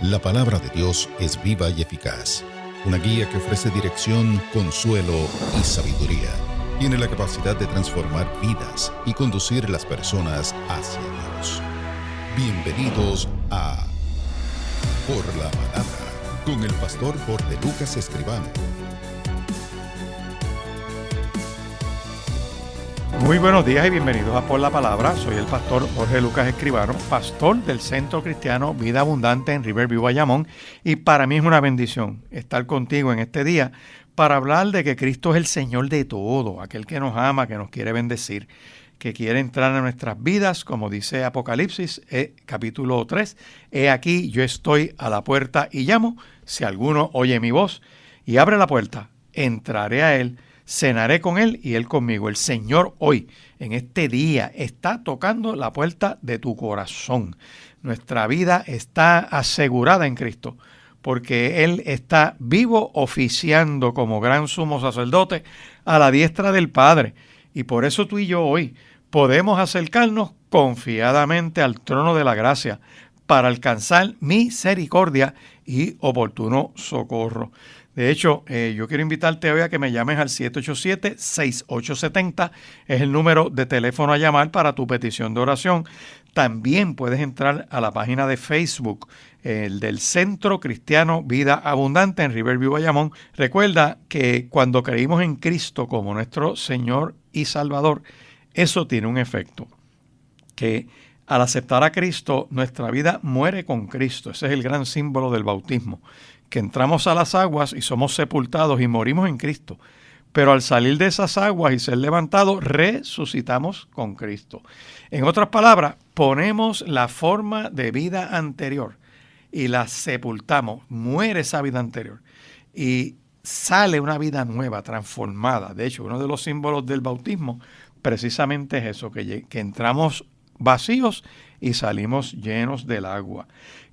La palabra de Dios es viva y eficaz, una guía que ofrece dirección, consuelo y sabiduría. Tiene la capacidad de transformar vidas y conducir las personas hacia Dios. Bienvenidos a Por la Palabra, con el pastor Jorge Lucas Escribano. Muy buenos días y bienvenidos a Por la Palabra. Soy el pastor Jorge Lucas Escribano, pastor del Centro Cristiano Vida Abundante en Riverview, Bayamón, y para mí es una bendición estar contigo en este día para hablar de que Cristo es el Señor de todo, aquel que nos ama, que nos quiere bendecir, que quiere entrar en nuestras vidas, como dice Apocalipsis, capítulo 3, he aquí yo estoy a la puerta y llamo, si alguno oye mi voz y abre la puerta, entraré a él, cenaré con él y él conmigo. El Señor hoy, en este día, está tocando la puerta de tu corazón. Nuestra vida está asegurada en Cristo, porque Él está vivo oficiando como gran sumo sacerdote a la diestra del Padre. Y por eso tú y yo hoy podemos acercarnos confiadamente al trono de la gracia para alcanzar misericordia y oportuno socorro. De hecho, yo quiero invitarte hoy a que me llames al 787-6870, es el número de teléfono a llamar para tu petición de oración. También puedes entrar a la página de Facebook, el del Centro Cristiano Vida Abundante en Riverview, Bayamón. Recuerda que cuando creímos en Cristo como nuestro Señor y Salvador, eso tiene un efecto, que al aceptar a Cristo, nuestra vida muere con Cristo. Ese es el gran símbolo del bautismo, que entramos a las aguas y somos sepultados y morimos en Cristo. Pero al salir de esas aguas y ser levantados, resucitamos con Cristo. En otras palabras, ponemos la forma de vida anterior y la sepultamos. Muere esa vida anterior y sale una vida nueva, transformada. De hecho, uno de los símbolos del bautismo precisamente es eso, que entramos vacíos y salimos llenos del agua,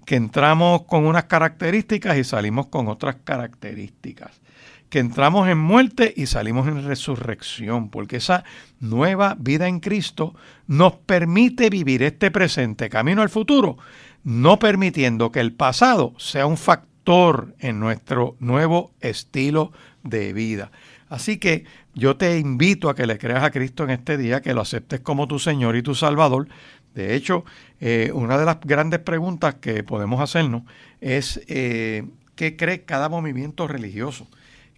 que entramos con unas características y salimos con otras características, que entramos en muerte y salimos en resurrección, porque esa nueva vida en Cristo nos permite vivir este presente camino al futuro, no permitiendo que el pasado sea un factor en nuestro nuevo estilo de vida. Así que yo te invito a que le creas a Cristo en este día, que lo aceptes como tu Señor y tu Salvador. De hecho, una de las grandes preguntas que podemos hacernos es ¿qué cree cada movimiento religioso?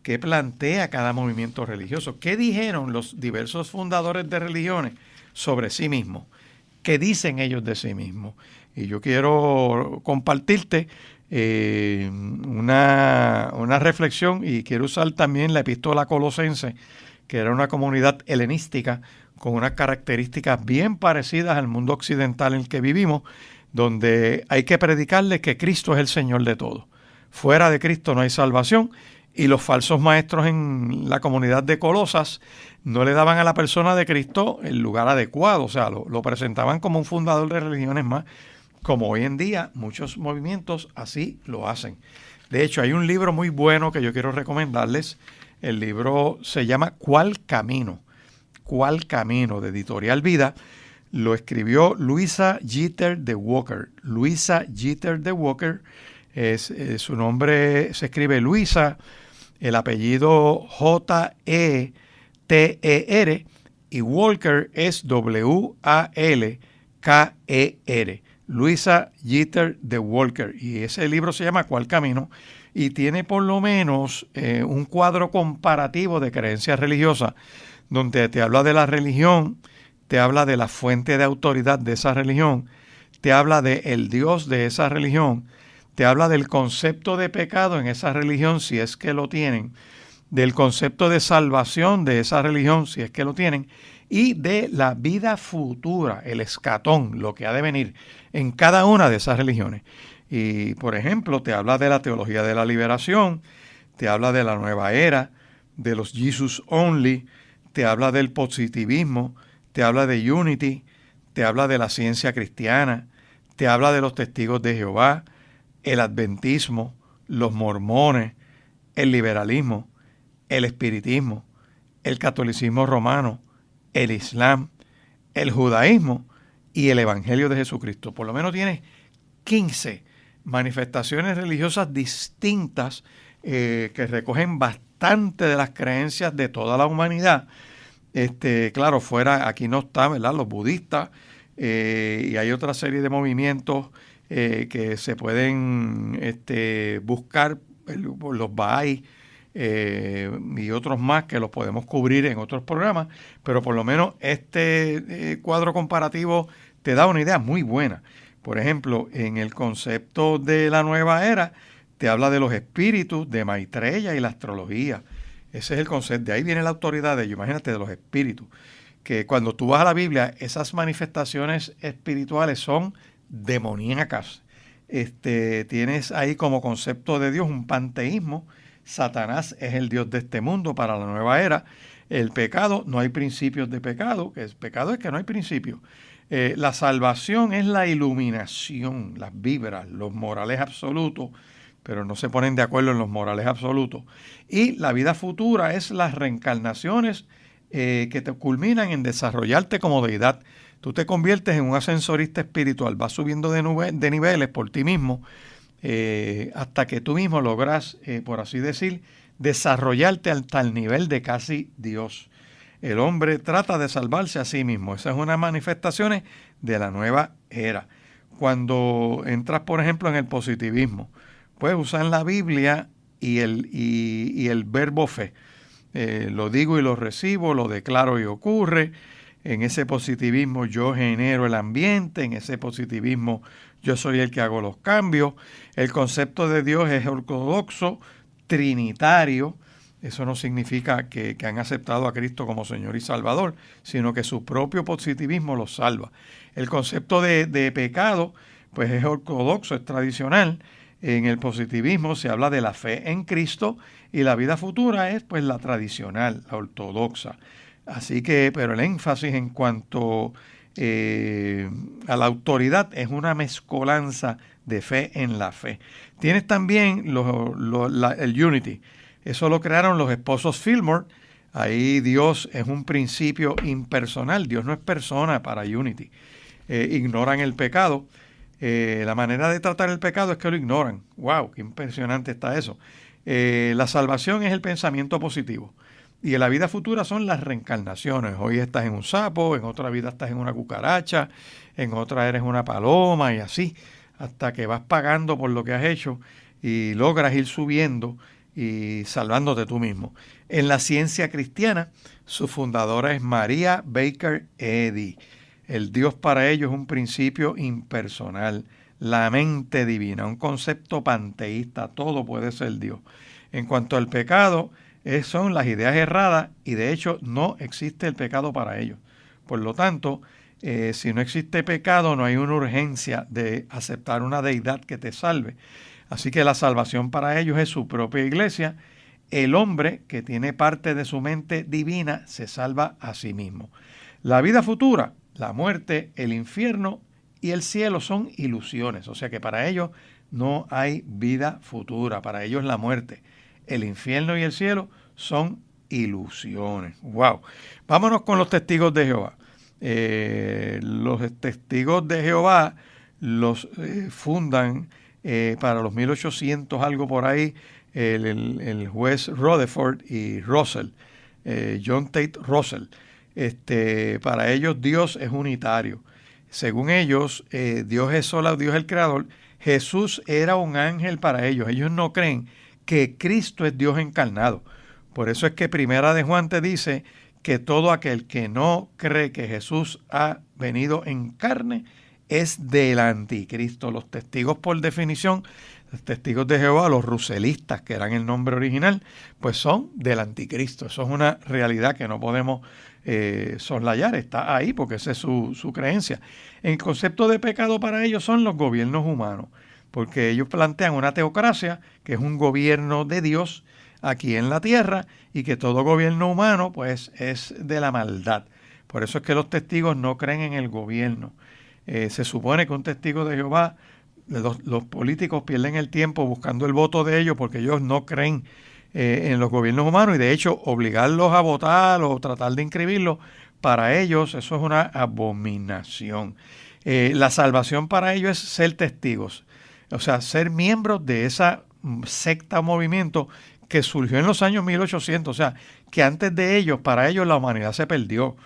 ¿Qué plantea cada movimiento religioso? ¿Qué dijeron los diversos fundadores de religiones sobre sí mismos? ¿Qué dicen ellos de sí mismos? Y yo quiero compartirte una reflexión, y quiero usar también la epístola a Colosenses, que era una comunidad helenística con unas características bien parecidas al mundo occidental en el que vivimos, donde hay que predicarles que Cristo es el Señor de todo. Fuera de Cristo no hay salvación, y los falsos maestros en la comunidad de Colosas no le daban a la persona de Cristo el lugar adecuado, o sea, lo presentaban como un fundador de religiones más, como hoy en día muchos movimientos así lo hacen. De hecho, hay un libro muy bueno que yo quiero recomendarles. El libro se llama ¿Cuál Camino? ¿Cuál Camino? De Editorial Vida. Lo escribió Louisa Jeter de Walker. Louisa Jeter de Walker, su nombre se escribe Louisa, el apellido J-E-T-E-R, y Walker es W-A-L-K-E-R. Louisa Jeter de Walker, y ese libro se llama ¿Cuál Camino? Y tiene por lo menos un cuadro comparativo de creencias religiosas, donde te habla de la religión, te habla de la fuente de autoridad de esa religión, te habla del Dios de esa religión, te habla del concepto de pecado en esa religión, si es que lo tienen, del concepto de salvación de esa religión, si es que lo tienen, y de la vida futura, el escatón, lo que ha de venir en cada una de esas religiones. Y, por ejemplo, te habla de la teología de la liberación, te habla de la nueva era, de los Jesus Only, te habla del positivismo, te habla de Unity, te habla de la ciencia cristiana, te habla de los testigos de Jehová, el adventismo, los mormones, el liberalismo, el espiritismo, el catolicismo romano, el islam, el judaísmo y el evangelio de Jesucristo. Por lo menos tienes 15 manifestaciones religiosas distintas que recogen bastante de las creencias de toda la humanidad. Claro, fuera, aquí no está, ¿verdad?, los budistas, y hay otra serie de movimientos que se pueden buscar, los Bahá'í, y otros más que los podemos cubrir en otros programas, pero por lo menos este cuadro comparativo te da una idea muy buena. Por ejemplo, en el concepto de la nueva era, te habla de los espíritus, de Maitreya y la astrología. Ese es el concepto, de ahí viene la autoridad de ellos, imagínate, de los espíritus. Que cuando tú vas a la Biblia, esas manifestaciones espirituales son demoníacas. Tienes ahí como concepto de Dios un panteísmo. Satanás es el Dios de este mundo para la nueva era. El pecado, no hay principios de pecado. Pecado es que no hay principios. La salvación es la iluminación, las vibras, los morales absolutos, pero no se ponen de acuerdo en los morales absolutos. Y la vida futura es las reencarnaciones que te culminan en desarrollarte como deidad. Tú te conviertes en un ascensorista espiritual, vas subiendo de niveles por ti mismo, hasta que tú mismo logras, por así decir, desarrollarte al tal nivel de casi Dios. El hombre trata de salvarse a sí mismo. Esa es una de las manifestaciones de la nueva era. Cuando entras, por ejemplo, en el positivismo, puedes usar la Biblia y el verbo fe. Lo digo y lo recibo, lo declaro y ocurre. En ese positivismo yo genero el ambiente, en ese positivismo yo soy el que hago los cambios. El concepto de Dios es ortodoxo, trinitario. Eso no significa que han aceptado a Cristo como Señor y Salvador, sino que su propio positivismo los salva. El concepto de pecado, pues es ortodoxo, es tradicional. En el positivismo se habla de la fe en Cristo y la vida futura es pues la tradicional, la ortodoxa. Así que, pero el énfasis en cuanto a la autoridad es una mezcolanza de fe en la fe. Tienes también el Unity. Eso lo crearon los esposos Fillmore. Ahí Dios es un principio impersonal. Dios no es persona para Unity. Ignoran el pecado. La manera de tratar el pecado es que lo ignoran. ¡Wow! ¡Qué impresionante está eso! La salvación es el pensamiento positivo. Y en la vida futura son las reencarnaciones. Hoy estás en un sapo, en otra vida estás en una cucaracha, en otra eres una paloma y así, hasta que vas pagando por lo que has hecho y logras ir subiendo y salvándote tú mismo. En la ciencia cristiana, su fundadora es Maria Baker Eddy. El Dios para ellos es un principio impersonal, la mente divina, un concepto panteísta, todo puede ser Dios. En cuanto al pecado, son las ideas erradas y de hecho no existe el pecado para ellos. Por lo tanto, si no existe pecado, no hay una urgencia de aceptar una deidad que te salve. Así que la salvación para ellos es su propia iglesia. El hombre que tiene parte de su mente divina se salva a sí mismo. La vida futura, la muerte, el infierno y el cielo son ilusiones. O sea que para ellos no hay vida futura. Para ellos la muerte, el infierno y el cielo son ilusiones. ¡Wow! Vámonos con los testigos de Jehová. Los testigos de Jehová los fundan para los 1800, algo por ahí, el juez Rutherford y Russell, John Tate Russell. Para ellos Dios es unitario. Según ellos, Dios es solo, Dios es el creador. Jesús era un ángel para ellos. Ellos no creen que Cristo es Dios encarnado. Por eso es que Primera de Juan te dice que todo aquel que no cree que Jesús ha venido en carne es del anticristo. Los testigos, por definición, los testigos de Jehová, los ruselistas, que eran el nombre original, pues son del anticristo. Eso es una realidad que no podemos soslayar, está ahí porque esa es su creencia. El concepto de pecado para ellos son los gobiernos humanos, porque ellos plantean una teocracia, que es un gobierno de Dios aquí en la tierra, y que todo gobierno humano pues es de la maldad. Por eso es que los testigos no creen en el gobierno. Se supone que un testigo de Jehová, los políticos pierden el tiempo buscando el voto de ellos porque ellos no creen en los gobiernos humanos, y de hecho obligarlos a votar o tratar de inscribirlos, para ellos eso es una abominación. La salvación para ellos es ser testigos. o sea, ser miembros de esa secta o movimiento que surgió en los años 1800, o sea, que antes de ellos, para ellos la humanidad se perdió.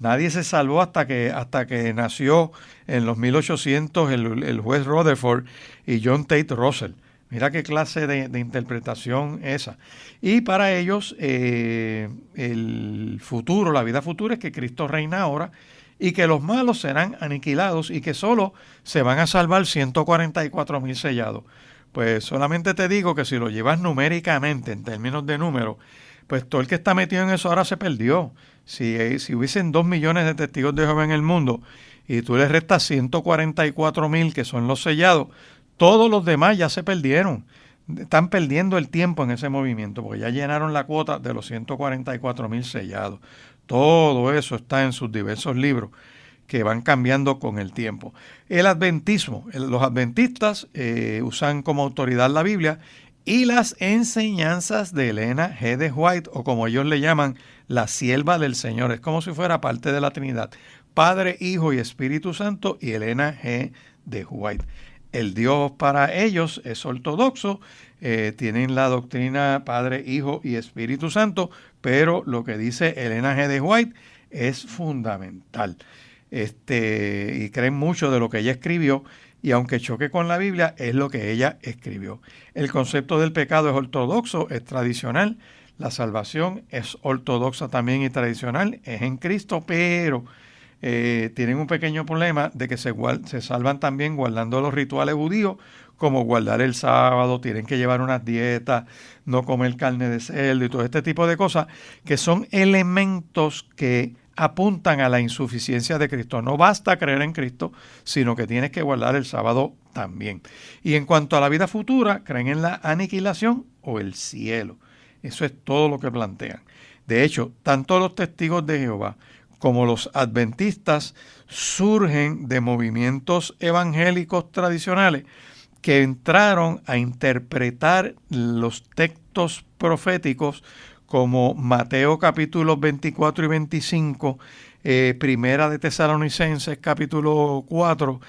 Nadie se salvó hasta que nació en los 1800 el juez Rutherford y John Tate Russell. Mira qué clase de interpretación esa. Y para ellos el futuro, la vida futura es que Cristo reina ahora y que los malos serán aniquilados y que solo se van a salvar 144,000 sellados. Pues solamente te digo que si lo llevas numéricamente, en términos de número, pues todo el que está metido en eso ahora se perdió. Si hubiesen 2 millones de testigos de Jehová en el mundo y tú le restas 144,000 que son los sellados, todos los demás ya se perdieron. Están perdiendo el tiempo en ese movimiento porque ya llenaron la cuota de los 144,000 sellados. Todo eso está en sus diversos libros que van cambiando con el tiempo. El adventismo, los adventistas usan como autoridad la Biblia y las enseñanzas de Elena G. de White, o como ellos le llaman, la sierva del Señor. Es como si fuera parte de la Trinidad. Padre, Hijo y Espíritu Santo y Elena G. de White. El Dios para ellos es ortodoxo, tienen la doctrina Padre, Hijo y Espíritu Santo, pero lo que dice Elena G. de White es fundamental. Y creen mucho de lo que ella escribió, y aunque choque con la Biblia, es lo que ella escribió. El concepto del pecado es ortodoxo, es tradicional. La salvación es ortodoxa también y tradicional, es en Cristo, pero tienen un pequeño problema de que se salvan también guardando los rituales judíos, como guardar el sábado, tienen que llevar unas dietas, no comer carne de cerdo y todo este tipo de cosas, que son elementos que apuntan a la insuficiencia de Cristo. No basta creer en Cristo, sino que tienes que guardar el sábado también. Y en cuanto a la vida futura, creen en la aniquilación o el cielo. Eso es todo lo que plantean. De hecho, tanto los testigos de Jehová como los adventistas surgen de movimientos evangélicos tradicionales que entraron a interpretar los textos proféticos como Mateo capítulos 24 y 25, Primera de Tesalonicenses capítulo 4,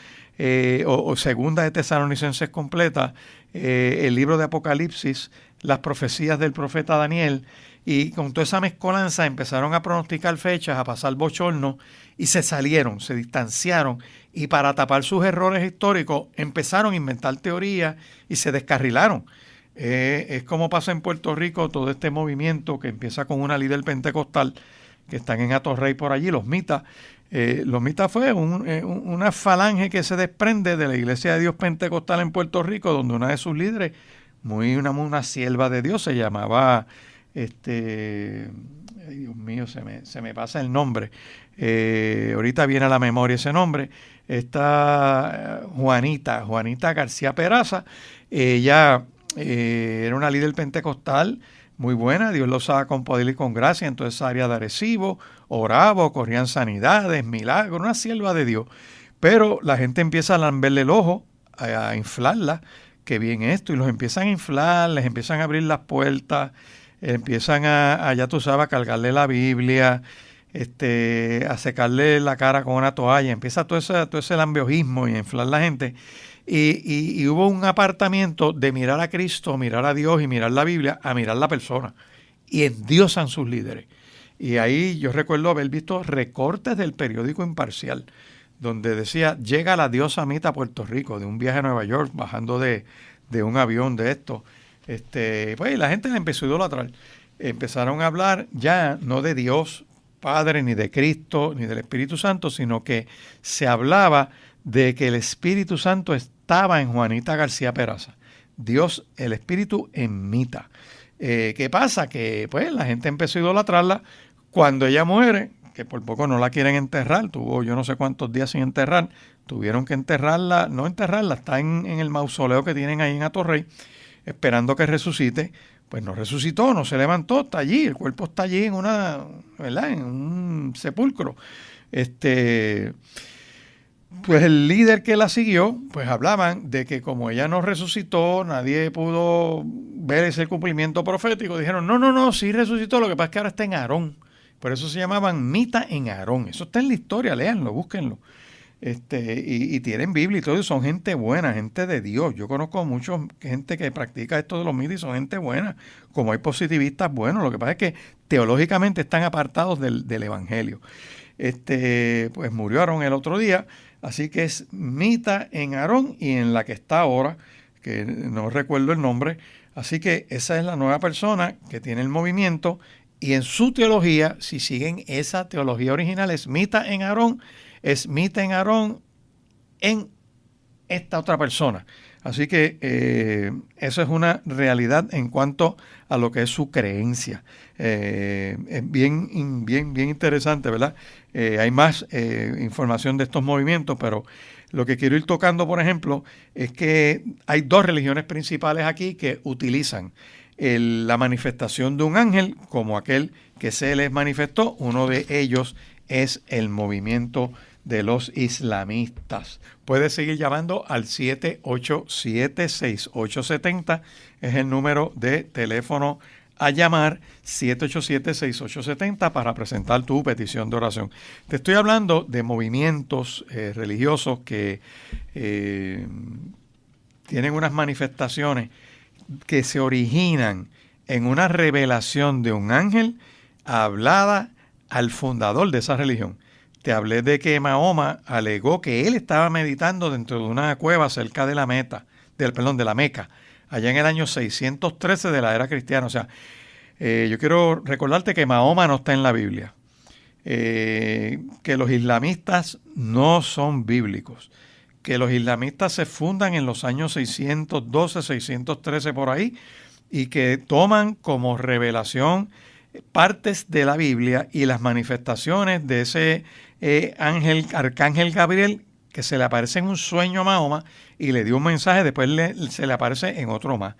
o Segunda de Tesalonicenses completa, el libro de Apocalipsis, las profecías del profeta Daniel, y con toda esa mezcolanza empezaron a pronosticar fechas, a pasar bochorno, y se salieron, se distanciaron, y para tapar sus errores históricos empezaron a inventar teorías y se descarrilaron. Es como pasa en Puerto Rico todo este movimiento que empieza con una líder pentecostal que están en Atorrey por allí, los mitas. Los mitas fue una falange que se desprende de la Iglesia de Dios Pentecostal en Puerto Rico, donde una de sus líderes, una sierva de Dios, se llamaba, Dios mío, se me pasa el nombre. Ahorita viene a la memoria ese nombre. Está Juanita García Peraza. Ella era una líder pentecostal muy buena, Dios lo usaba con poder y con gracia en toda esa área de Arecibo, oraba, ocurrían sanidades, milagros, una sierva de Dios. Pero la gente empieza a lamberle el ojo, a inflarla, que bien esto, y los empiezan a inflar, les empiezan a abrir las puertas, empiezan ya tú sabes, a cargarle la Biblia, a secarle la cara con una toalla, empieza todo ese lambeojismo y a inflar la gente. Y hubo un apartamiento de mirar a Cristo, mirar a Dios y mirar la Biblia, a mirar la persona. Y endiosan sus líderes. Y ahí yo recuerdo haber visto recortes del periódico Imparcial, donde decía, llega la diosa Mita a Puerto Rico, de un viaje a Nueva York, bajando de un avión de esto. Pues la gente le empezó a idolatrar. Empezaron a hablar ya no de Dios Padre, ni de Cristo, ni del Espíritu Santo, sino que se hablaba de que el Espíritu Santo estaba en Juanita García Peraza. Dios, el Espíritu en Mita. ¿Qué pasa? Que pues la gente empezó a idolatrarla. Cuando ella muere, que por poco no la quieren enterrar, tuvo yo no sé cuántos días sin enterrar, tuvieron que enterrarla, no enterrarla, está en el mausoleo que tienen ahí en Atorrey, esperando que resucite. Pues no resucitó, no se levantó, está allí, el cuerpo está allí en en un sepulcro. Pues el líder que la siguió, pues hablaban de que como ella no resucitó, nadie pudo ver ese cumplimiento profético. Dijeron, no, sí resucitó, lo que pasa es que ahora está en Aarón. Por eso se llamaban Mita en Aarón. Eso está en la historia, léanlo, búsquenlo. y tienen Biblia y todo, y son gente buena, gente de Dios. Yo conozco mucha gente que practica esto de los mitos y son gente buena, como hay positivistas buenos. Lo que pasa es que teológicamente están apartados del Evangelio. Pues murió Aarón el otro día, así que es Mita en Aarón y en la que está ahora, que no recuerdo el nombre. Así que esa es la nueva persona que tiene el movimiento, y en su teología, si siguen esa teología original, es Mita en Aarón, es Mita en Aarón en esta otra persona. Así que eso es una realidad en cuanto a lo que es su creencia. Es bien interesante, ¿verdad? Hay más información de estos movimientos, pero lo que quiero ir tocando, por ejemplo, es que hay dos religiones principales aquí que utilizan la manifestación de un ángel como aquel que se les manifestó. Uno de ellos es el movimiento de los islamistas. Puede seguir llamando al 787-6870, es el número de teléfono a llamar, 787-6870, para presentar tu petición de oración. Te estoy hablando de movimientos religiosos que tienen unas manifestaciones que se originan en una revelación de un ángel hablada al fundador de esa religión. Te hablé de que Mahoma alegó que él estaba meditando dentro de una cueva cerca de la Meca, allá en el año 613 de la era cristiana. O sea, yo quiero recordarte que Mahoma no está en la Biblia, que los islamistas no son bíblicos, que los islamistas se fundan en los años 612, 613 por ahí, y que toman como revelación partes de la Biblia y las manifestaciones de ese arcángel Gabriel, que se le aparece en un sueño a Mahoma y le dio un mensaje, después se le aparece en otro más.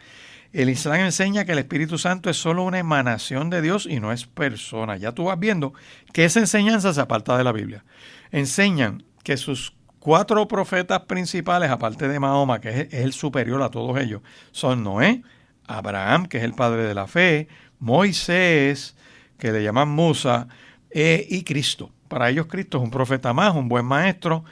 El Islam enseña que el Espíritu Santo es solo una emanación de Dios y no es persona. Ya tú vas viendo que esa enseñanza se aparta de la Biblia. Enseñan que sus 4 profetas principales, aparte de Mahoma, que es el superior a todos ellos, son Noé, Abraham, que es el padre de la fe, Moisés, que le llaman Musa, y Cristo. Para ellos Cristo es un profeta más, un buen maestro,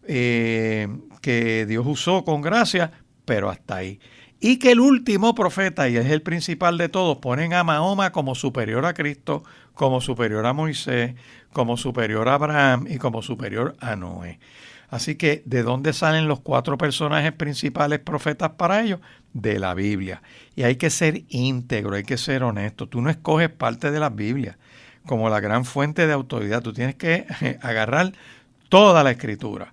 que Dios usó con gracia, pero hasta ahí. Y que el último profeta, y es el principal de todos, ponen a Mahoma como superior a Cristo, como superior a Moisés, como superior a Abraham y como superior a Noé. Así que, ¿de dónde salen los 4 personajes principales profetas para ellos? De la Biblia. Y hay que ser íntegro, hay que ser honesto. Tú no escoges parte de la Biblia como la gran fuente de autoridad. Tú tienes que agarrar toda la Escritura.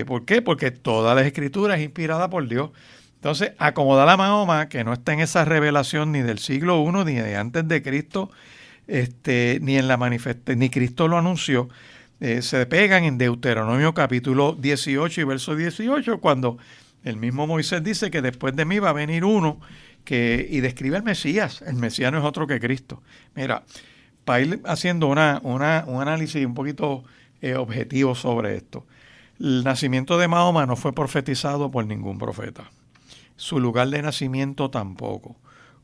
¿Por qué? Porque toda la Escritura es inspirada por Dios. Entonces, acomodar a Mahoma, que no está en esa revelación ni del siglo I, ni de antes de Cristo, ni en la ni Cristo lo anunció, se pegan en Deuteronomio capítulo 18 y verso 18, cuando el mismo Moisés dice que después de mí va a venir uno y describe al Mesías. El Mesías no es otro que Cristo. Mira, para ir haciendo un análisis un poquito objetivo sobre esto, el nacimiento de Mahoma no fue profetizado por ningún profeta. Su lugar de nacimiento tampoco.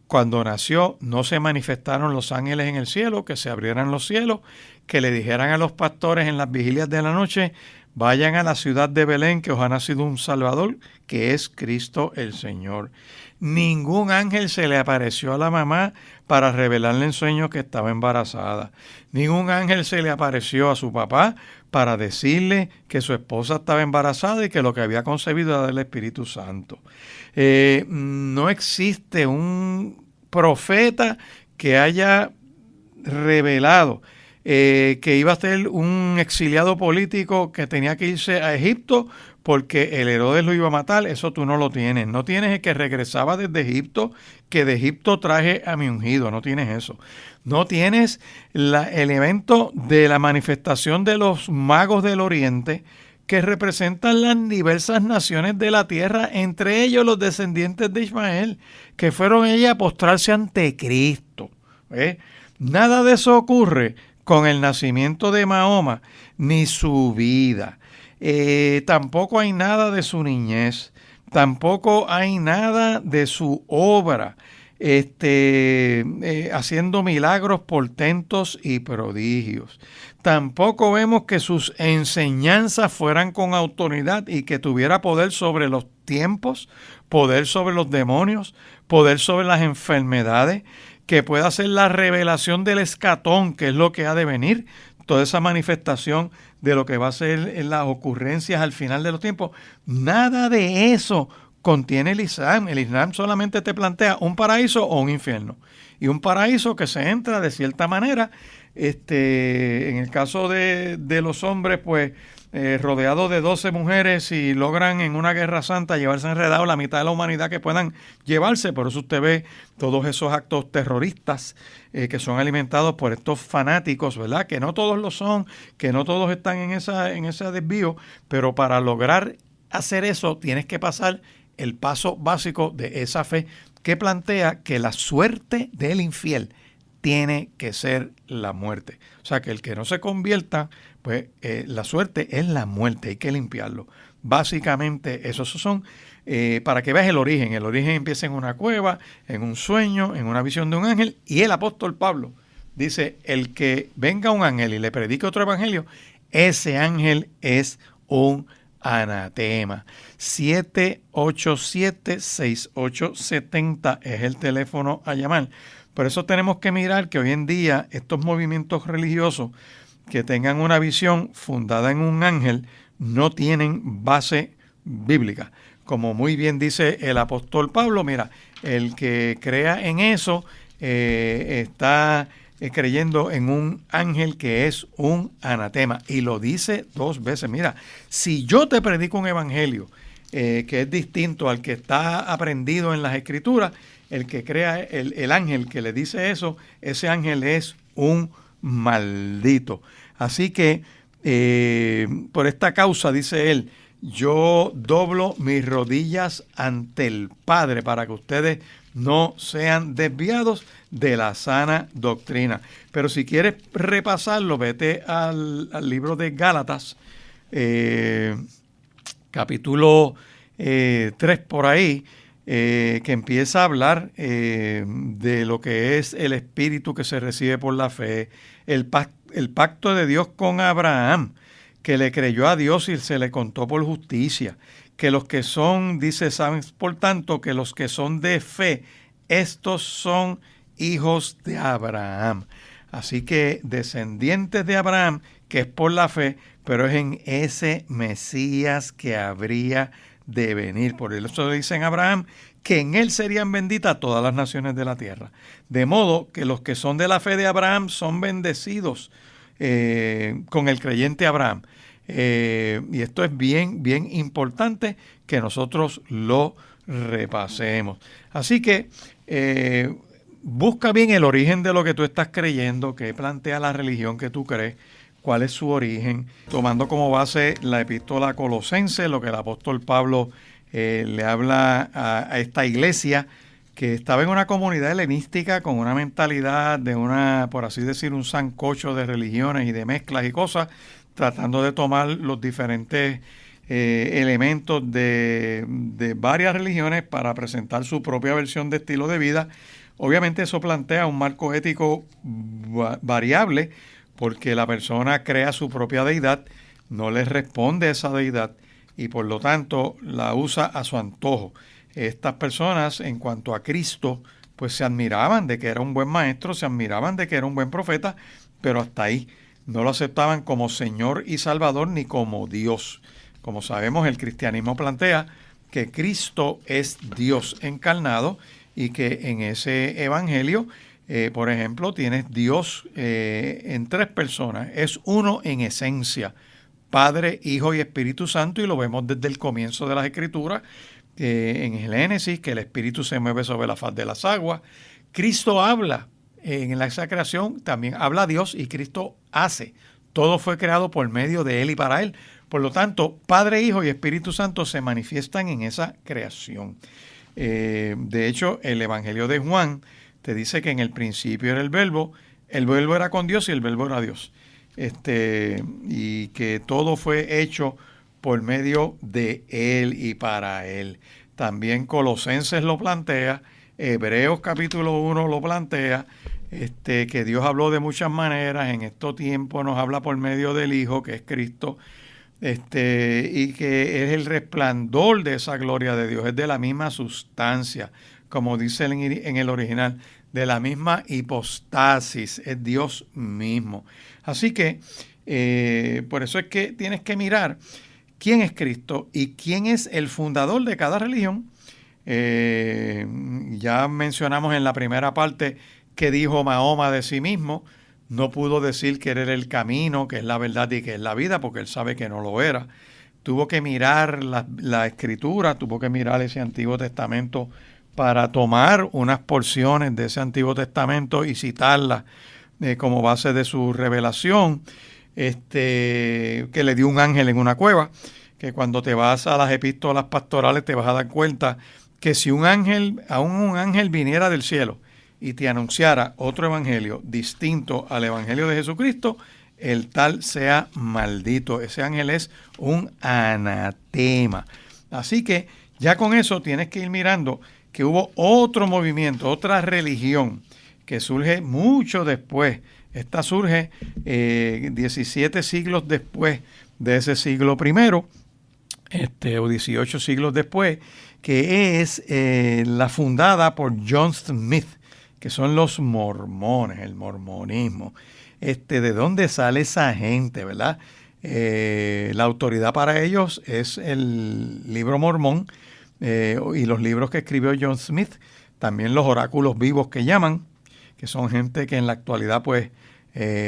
Cuando nació, no se manifestaron los ángeles en el cielo, que se abrieran los cielos, que le dijeran a los pastores en las vigilias de la noche: vayan a la ciudad de Belén, que os ha nacido un Salvador, que es Cristo el Señor. Ningún ángel se le apareció a la mamá para revelarle en sueños que estaba embarazada. Ningún ángel se le apareció a su papá para decirle que su esposa estaba embarazada y que lo que había concebido era del Espíritu Santo. No existe un profeta que haya revelado que iba a ser un exiliado político que tenía que irse a Egipto porque el Herodes lo iba a matar. Eso tú no lo tienes. No tienes el que regresaba desde Egipto, que de Egipto traje a mi ungido. No tienes eso. No tienes el evento de la manifestación de los magos del Oriente, que representan las diversas naciones de la tierra, entre ellos los descendientes de Ismael, que fueron ellos a postrarse ante Cristo. Nada de eso ocurre con el nacimiento de Mahoma, ni su vida. Tampoco hay nada de su niñez, tampoco hay nada de su obra. haciendo milagros, portentos y prodigios. Tampoco vemos que sus enseñanzas fueran con autoridad y que tuviera poder sobre los tiempos, poder sobre los demonios, poder sobre las enfermedades, que pueda hacer la revelación del escatón, que es lo que ha de venir, toda esa manifestación de lo que va a ser en las ocurrencias al final de los tiempos. Nada de eso contiene el Islam. El Islam solamente te plantea un paraíso o un infierno. Y un paraíso que se entra de cierta manera. En el caso de los hombres, pues rodeados de 12 mujeres, y logran en una guerra santa llevarse enredado la mitad de la humanidad que puedan llevarse. Por eso usted ve todos esos actos terroristas que son alimentados por estos fanáticos, ¿verdad? Que no todos lo son, que no todos están en ese desvío, pero para lograr hacer eso tienes que pasar el paso básico de esa fe que plantea que la suerte del infiel tiene que ser la muerte. O sea, que el que no se convierta, pues la suerte es la muerte, hay que limpiarlo. Básicamente, esos son, para que veas el origen. El origen empieza en una cueva, en un sueño, en una visión de un ángel, y el apóstol Pablo dice, el que venga un ángel y le predique otro evangelio, ese ángel es un anatema. 787-6870 es el teléfono a llamar. Por eso tenemos que mirar que hoy en día estos movimientos religiosos que tengan una visión fundada en un ángel no tienen base bíblica. Como muy bien dice el apóstol Pablo, mira, el que crea en eso está creyendo en un ángel que es un anatema. Y lo dice 2 veces. Mira, si yo te predico un evangelio que es distinto al que está aprendido en las Escrituras, el que crea, el ángel que le dice eso, ese ángel es un maldito. Así que por esta causa, dice él, yo doblo mis rodillas ante el Padre para que ustedes no sean desviados de la sana doctrina. Pero si quieres repasarlo, vete al libro de Gálatas, capítulo 3 por ahí, que empieza a hablar de lo que es el espíritu que se recibe por la fe, el pacto de Dios con Abraham, que le creyó a Dios y se le contó por justicia, que los que son, dice, saben, por tanto, que los que son de fe, estos son hijos de Abraham. Así que descendientes de Abraham, que es por la fe, pero es en ese Mesías que habría de venir. Por eso dicen Abraham que en él serían benditas todas las naciones de la tierra. De modo que los que son de la fe de Abraham son bendecidos con el creyente Abraham. Y esto es bien, bien importante que nosotros lo repasemos. Así que busca bien el origen de lo que tú estás creyendo, qué plantea la religión que tú crees, cuál es su origen, tomando como base la epístola a Colosenses, lo que el apóstol Pablo le habla a esta iglesia que estaba en una comunidad helenística con una mentalidad de una, por así decir, un sancocho de religiones y de mezclas y cosas, tratando de tomar los diferentes elementos de varias religiones para presentar su propia versión de estilo de vida. Obviamente eso plantea un marco ético variable, porque la persona crea su propia deidad, no le responde a esa deidad y por lo tanto la usa a su antojo. Estas personas, en cuanto a Cristo, pues se admiraban de que era un buen maestro, se admiraban de que era un buen profeta, pero hasta ahí no lo aceptaban como Señor y Salvador ni como Dios. Como sabemos, el cristianismo plantea que Cristo es Dios encarnado y que en ese evangelio, por ejemplo, tienes Dios en 3 personas. Es uno en esencia, Padre, Hijo y Espíritu Santo, y lo vemos desde el comienzo de las Escrituras, en el Génesis, que el Espíritu se mueve sobre la faz de las aguas. Cristo habla en esa creación, también habla Dios y Cristo hace. Todo fue creado por medio de Él y para Él. Por lo tanto, Padre, Hijo y Espíritu Santo se manifiestan en esa creación. De hecho, el Evangelio de Juan te dice que en el principio era el verbo era con Dios y el verbo era Dios. Y que todo fue hecho por medio de Él y para Él. También Colosenses lo plantea, Hebreos capítulo 1 lo plantea, que Dios habló de muchas maneras, en estos tiempos nos habla por medio del Hijo, que es Cristo, y que es el resplandor de esa gloria de Dios, es de la misma sustancia, como dice en el original, de la misma hipostasis, es Dios mismo. Así que por eso es que tienes que mirar quién es Cristo y quién es el fundador de cada religión. Ya mencionamos en la primera parte que dijo Mahoma de sí mismo. No pudo decir que era el camino, que es la verdad y que es la vida, porque él sabe que no lo era. Tuvo que mirar la escritura, tuvo que mirar ese Antiguo Testamento para tomar unas porciones de ese Antiguo Testamento y citarlas como base de su revelación, que le dio un ángel en una cueva, que cuando te vas a las epístolas pastorales te vas a dar cuenta que si un ángel viniera del cielo y te anunciara otro evangelio distinto al evangelio de Jesucristo, el tal sea maldito. Ese ángel es un anatema. Así que ya con eso tienes que ir mirando que hubo otro movimiento, otra religión que surge mucho después. Esta surge 17 siglos después de ese siglo primero, o 18 siglos después, que es la fundada por John Smith, que son los mormones, el mormonismo. ¿De dónde sale esa gente, verdad? La autoridad para ellos es el libro mormón y los libros que escribió John Smith, también los oráculos vivos que llaman, que son gente que en la actualidad pues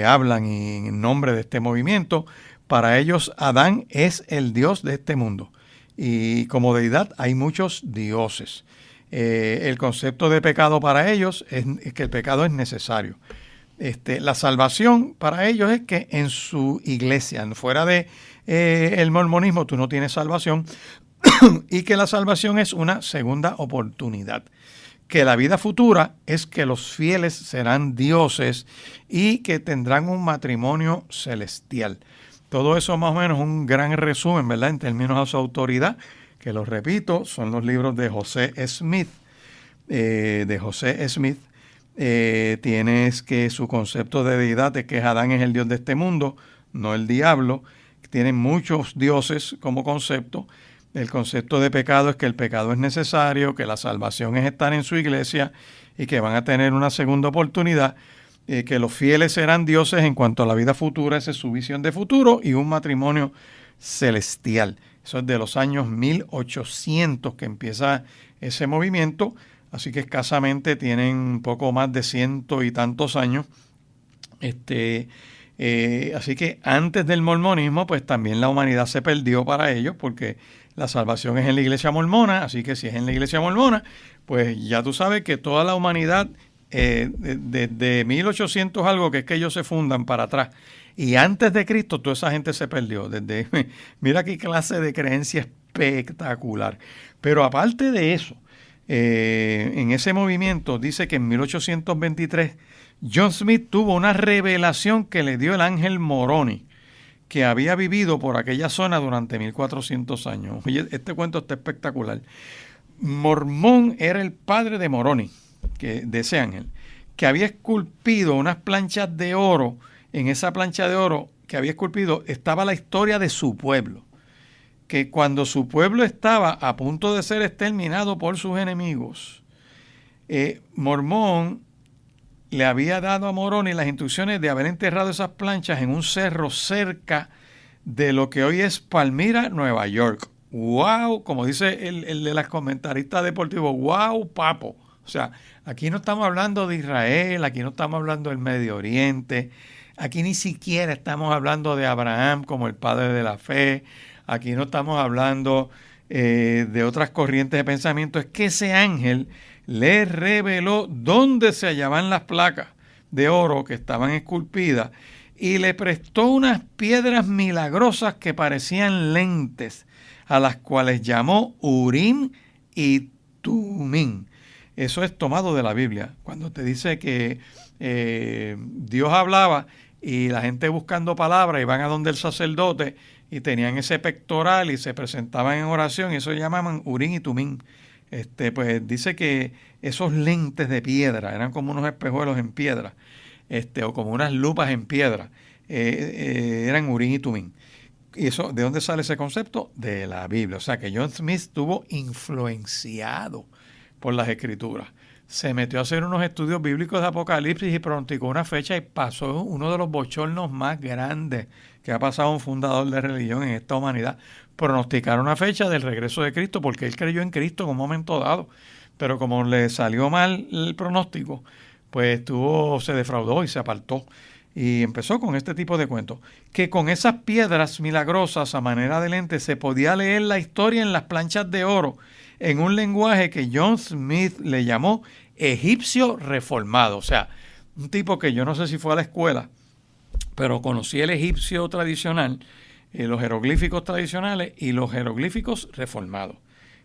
hablan en nombre de este movimiento. Para ellos Adán es el Dios de este mundo y como deidad hay muchos dioses. El concepto de pecado para ellos es que el pecado es necesario. La salvación para ellos es que en su iglesia, fuera de el mormonismo, tú no tienes salvación y que la salvación es una segunda oportunidad. Que la vida futura es que los fieles serán dioses y que tendrán un matrimonio celestial. Todo eso más o menos un gran resumen, ¿verdad? En términos de su autoridad, que lo repito, son los libros de José Smith. Tienes que su concepto de deidad es que Adán es el Dios de este mundo, no el diablo. Tienen muchos dioses como concepto. El concepto de pecado es que el pecado es necesario, que la salvación es estar en su iglesia y que van a tener una segunda oportunidad, que los fieles serán dioses en cuanto a la vida futura, esa es su visión de futuro, y un matrimonio celestial. Eso es de los años 1800 que empieza ese movimiento, así que escasamente tienen un poco más de 100 y tantos años. Así que antes del mormonismo, pues también la humanidad se perdió para ellos, porque la salvación es en la iglesia mormona, así que si es en la iglesia mormona, pues ya tú sabes que toda la humanidad, desde 1800 algo, que es que ellos se fundan para atrás, y antes de Cristo, toda esa gente se perdió. Mira qué clase de creencia espectacular. Pero aparte de eso, en ese movimiento dice que en 1823 John Smith tuvo una revelación que le dio el ángel Moroni, que había vivido por aquella zona durante 1400 años. Oye, este cuento está espectacular. Mormón era el padre de Moroni, de ese ángel, que había esculpido unas planchas de oro. En esa plancha de oro que había esculpido estaba la historia de su pueblo, que cuando su pueblo estaba a punto de ser exterminado por sus enemigos, Mormón le había dado a Moroni las instrucciones de haber enterrado esas planchas en un cerro cerca de lo que hoy es Palmira, Nueva York. ¡Wow! Como dice el de las comentaristas deportivos, ¡wow, papo! O sea, aquí no estamos hablando de Israel, aquí no estamos hablando del Medio Oriente, aquí ni siquiera estamos hablando de Abraham como el padre de la fe, aquí no estamos hablando de otras corrientes de pensamiento. Es que ese ángel le reveló dónde se hallaban las placas de oro que estaban esculpidas y le prestó unas piedras milagrosas que parecían lentes, a las cuales llamó Urim y Tumim. Eso es tomado de la Biblia. Cuando te dice que Dios hablaba y la gente buscando palabras iban a donde el sacerdote y tenían ese pectoral y se presentaban en oración, y eso llamaban Urim y Tumim. pues dice que esos lentes de piedra eran como unos espejuelos en piedra, o como unas lupas en piedra, eran Urim y Tumim. ¿Y eso de dónde sale ese concepto? De la Biblia. O sea que John Smith estuvo influenciado por las Escrituras. Se metió a hacer unos estudios bíblicos de Apocalipsis y pronosticó una fecha y pasó uno de los bochornos más grandes que ha pasado un fundador de religión en esta humanidad. Pronosticar una fecha del regreso de Cristo porque él creyó en Cristo en un momento dado. Pero como le salió mal el pronóstico, pues se defraudó y se apartó. Y empezó con este tipo de cuentos, que con esas piedras milagrosas a manera de lente se podía leer la historia en las planchas de oro, en un lenguaje que John Smith le llamó egipcio reformado. O sea, un tipo que yo no sé si fue a la escuela, pero conocía el egipcio tradicional, los jeroglíficos tradicionales y los jeroglíficos reformados.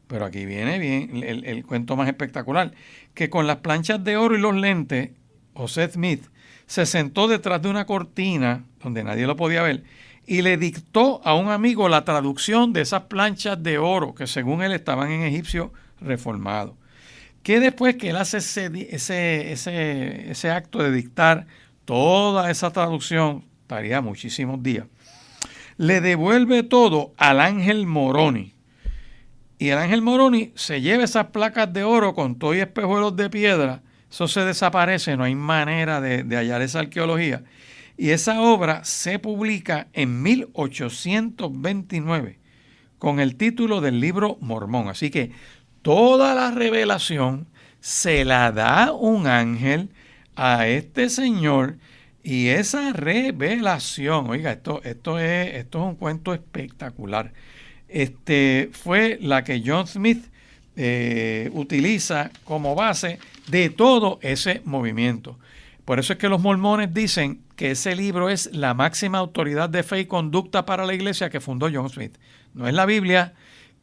Pero aquí viene bien el cuento más espectacular, que con las planchas de oro y los lentes, José Smith se sentó detrás de una cortina donde nadie lo podía ver y le dictó a un amigo la traducción de esas planchas de oro que según él estaban en egipcio reformado. Que después que él hace ese acto de dictar toda esa traducción, estaría muchísimos días, le devuelve todo al ángel Moroni. Y el ángel Moroni se lleva esas placas de oro con todo y espejuelos de piedra. Eso se desaparece, no hay manera de hallar esa arqueología. Y esa obra se publica en 1829 con el título del Libro Mormón. Así que toda la revelación se la da un ángel a este señor y esa revelación, oiga, esto es un cuento espectacular. Fue la que John Smith utiliza como base de todo ese movimiento. Por eso es que los mormones dicen que ese libro es la máxima autoridad de fe y conducta para la iglesia que fundó John Smith. No es la Biblia,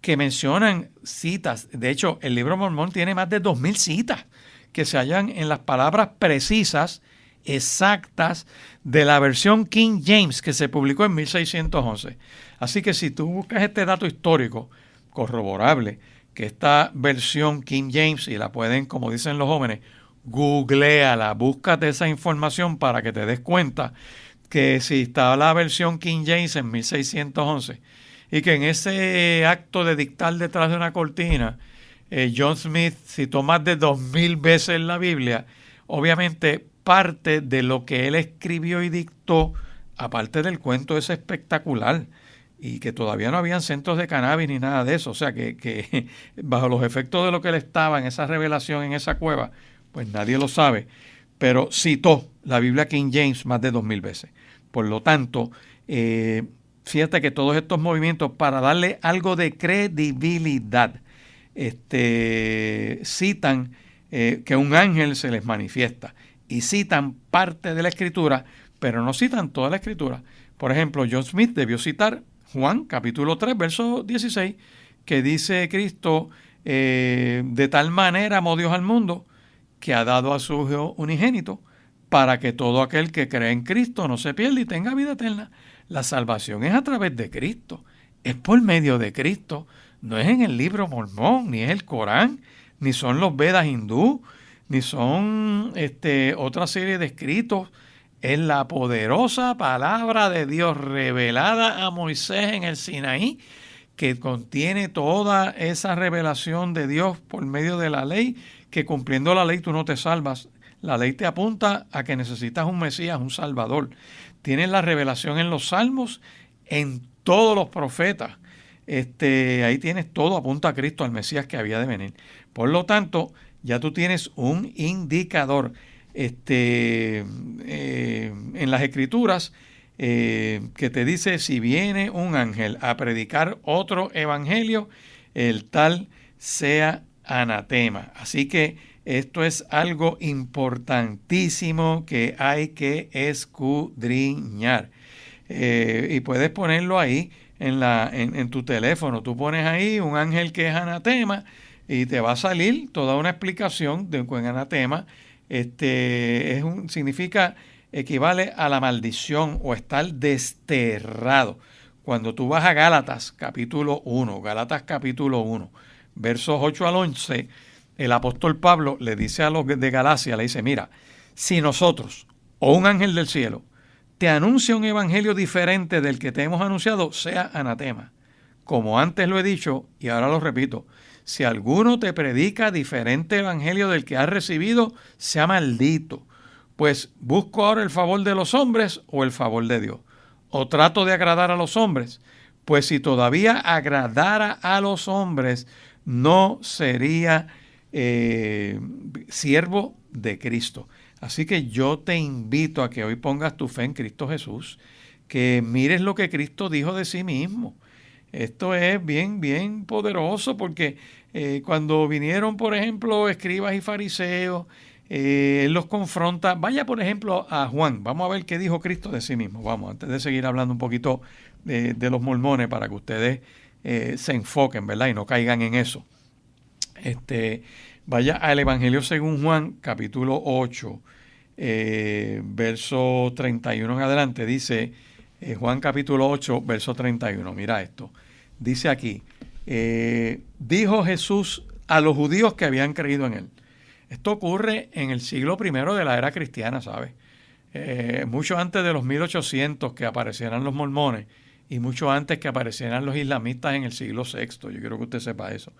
que mencionan citas. De hecho, el libro mormón tiene más de 2000 citas que se hallan en las palabras precisas, exactas, de la versión King James que se publicó en 1611. Así que si tú buscas este dato histórico corroborable, que esta versión King James, y la pueden, como dicen los jóvenes, googleala, búscate esa información para que te des cuenta que si está la versión King James en 1611 y que en ese acto de dictar detrás de una cortina, John Smith citó más de 2000 veces la Biblia, obviamente parte de lo que él escribió y dictó, aparte del cuento ese espectacular, y que todavía no habían centros de cannabis ni nada de eso, o sea que bajo los efectos de lo que él estaba en esa revelación, en esa cueva, pues nadie lo sabe, pero citó la Biblia King James más de 2000 veces. Por lo tanto, fíjate que todos estos movimientos, para darle algo de credibilidad, citan que un ángel se les manifiesta y citan parte de la Escritura, pero no citan toda la Escritura. Por ejemplo, John Smith debió citar Juan capítulo 3, verso 16, que dice Cristo, de tal manera amó Dios al mundo que ha dado a su Hijo unigénito para que todo aquel que cree en Cristo no se pierda y tenga vida eterna. La salvación es a través de Cristo, es por medio de Cristo, no es en el libro mormón, ni es el Corán, ni son los Vedas hindú, ni son otra serie de escritos. Es la poderosa palabra de Dios revelada a Moisés en el Sinaí, que contiene toda esa revelación de Dios por medio de la ley, que cumpliendo la ley tú no te salvas. La ley te apunta a que necesitas un Mesías, un Salvador. Tienes la revelación en los Salmos, en todos los profetas. Ahí tienes todo, apunta a Cristo, al Mesías que había de venir. Por lo tanto, ya tú tienes un indicador en las Escrituras que te dice: si viene un ángel a predicar otro evangelio, el tal sea anatema. Así que esto es algo importantísimo que hay que escudriñar. Y puedes ponerlo ahí en tu teléfono. Tú pones ahí un ángel que es anatema y te va a salir toda una explicación de un anatema. Significa, equivale a la maldición o estar desterrado. Cuando tú vas a Gálatas capítulo 1, versos 8 al 11, el apóstol Pablo le dice a los de Galacia, le dice, mira, si nosotros o un ángel del cielo te anuncia un evangelio diferente del que te hemos anunciado, sea anatema. Como antes lo he dicho y ahora lo repito, si alguno te predica diferente evangelio del que has recibido, sea maldito. Pues busco ahora el favor de los hombres o el favor de Dios. O trato de agradar a los hombres. Pues si todavía agradara a los hombres, no sería siervo de Cristo. Así que yo te invito a que hoy pongas tu fe en Cristo Jesús, que mires lo que Cristo dijo de sí mismo. Esto es bien, bien poderoso porque cuando vinieron, por ejemplo, escribas y fariseos, él los confronta. Vaya, por ejemplo, a Juan. Vamos a ver qué dijo Cristo de sí mismo. Vamos, antes de seguir hablando un poquito de los mormones para que ustedes se enfoquen, ¿verdad? Y no caigan en eso. Vaya al Evangelio según Juan, capítulo 8, verso 31 en adelante. Dice Juan capítulo 8, verso 31. Mira esto. Dice aquí, dijo Jesús a los judíos que habían creído en él. Esto ocurre en el siglo I de la era cristiana, ¿sabes? Mucho antes de los 1800 que aparecieran los mormones y mucho antes que aparecieran los islamistas en el siglo VI. Yo quiero que usted sepa eso.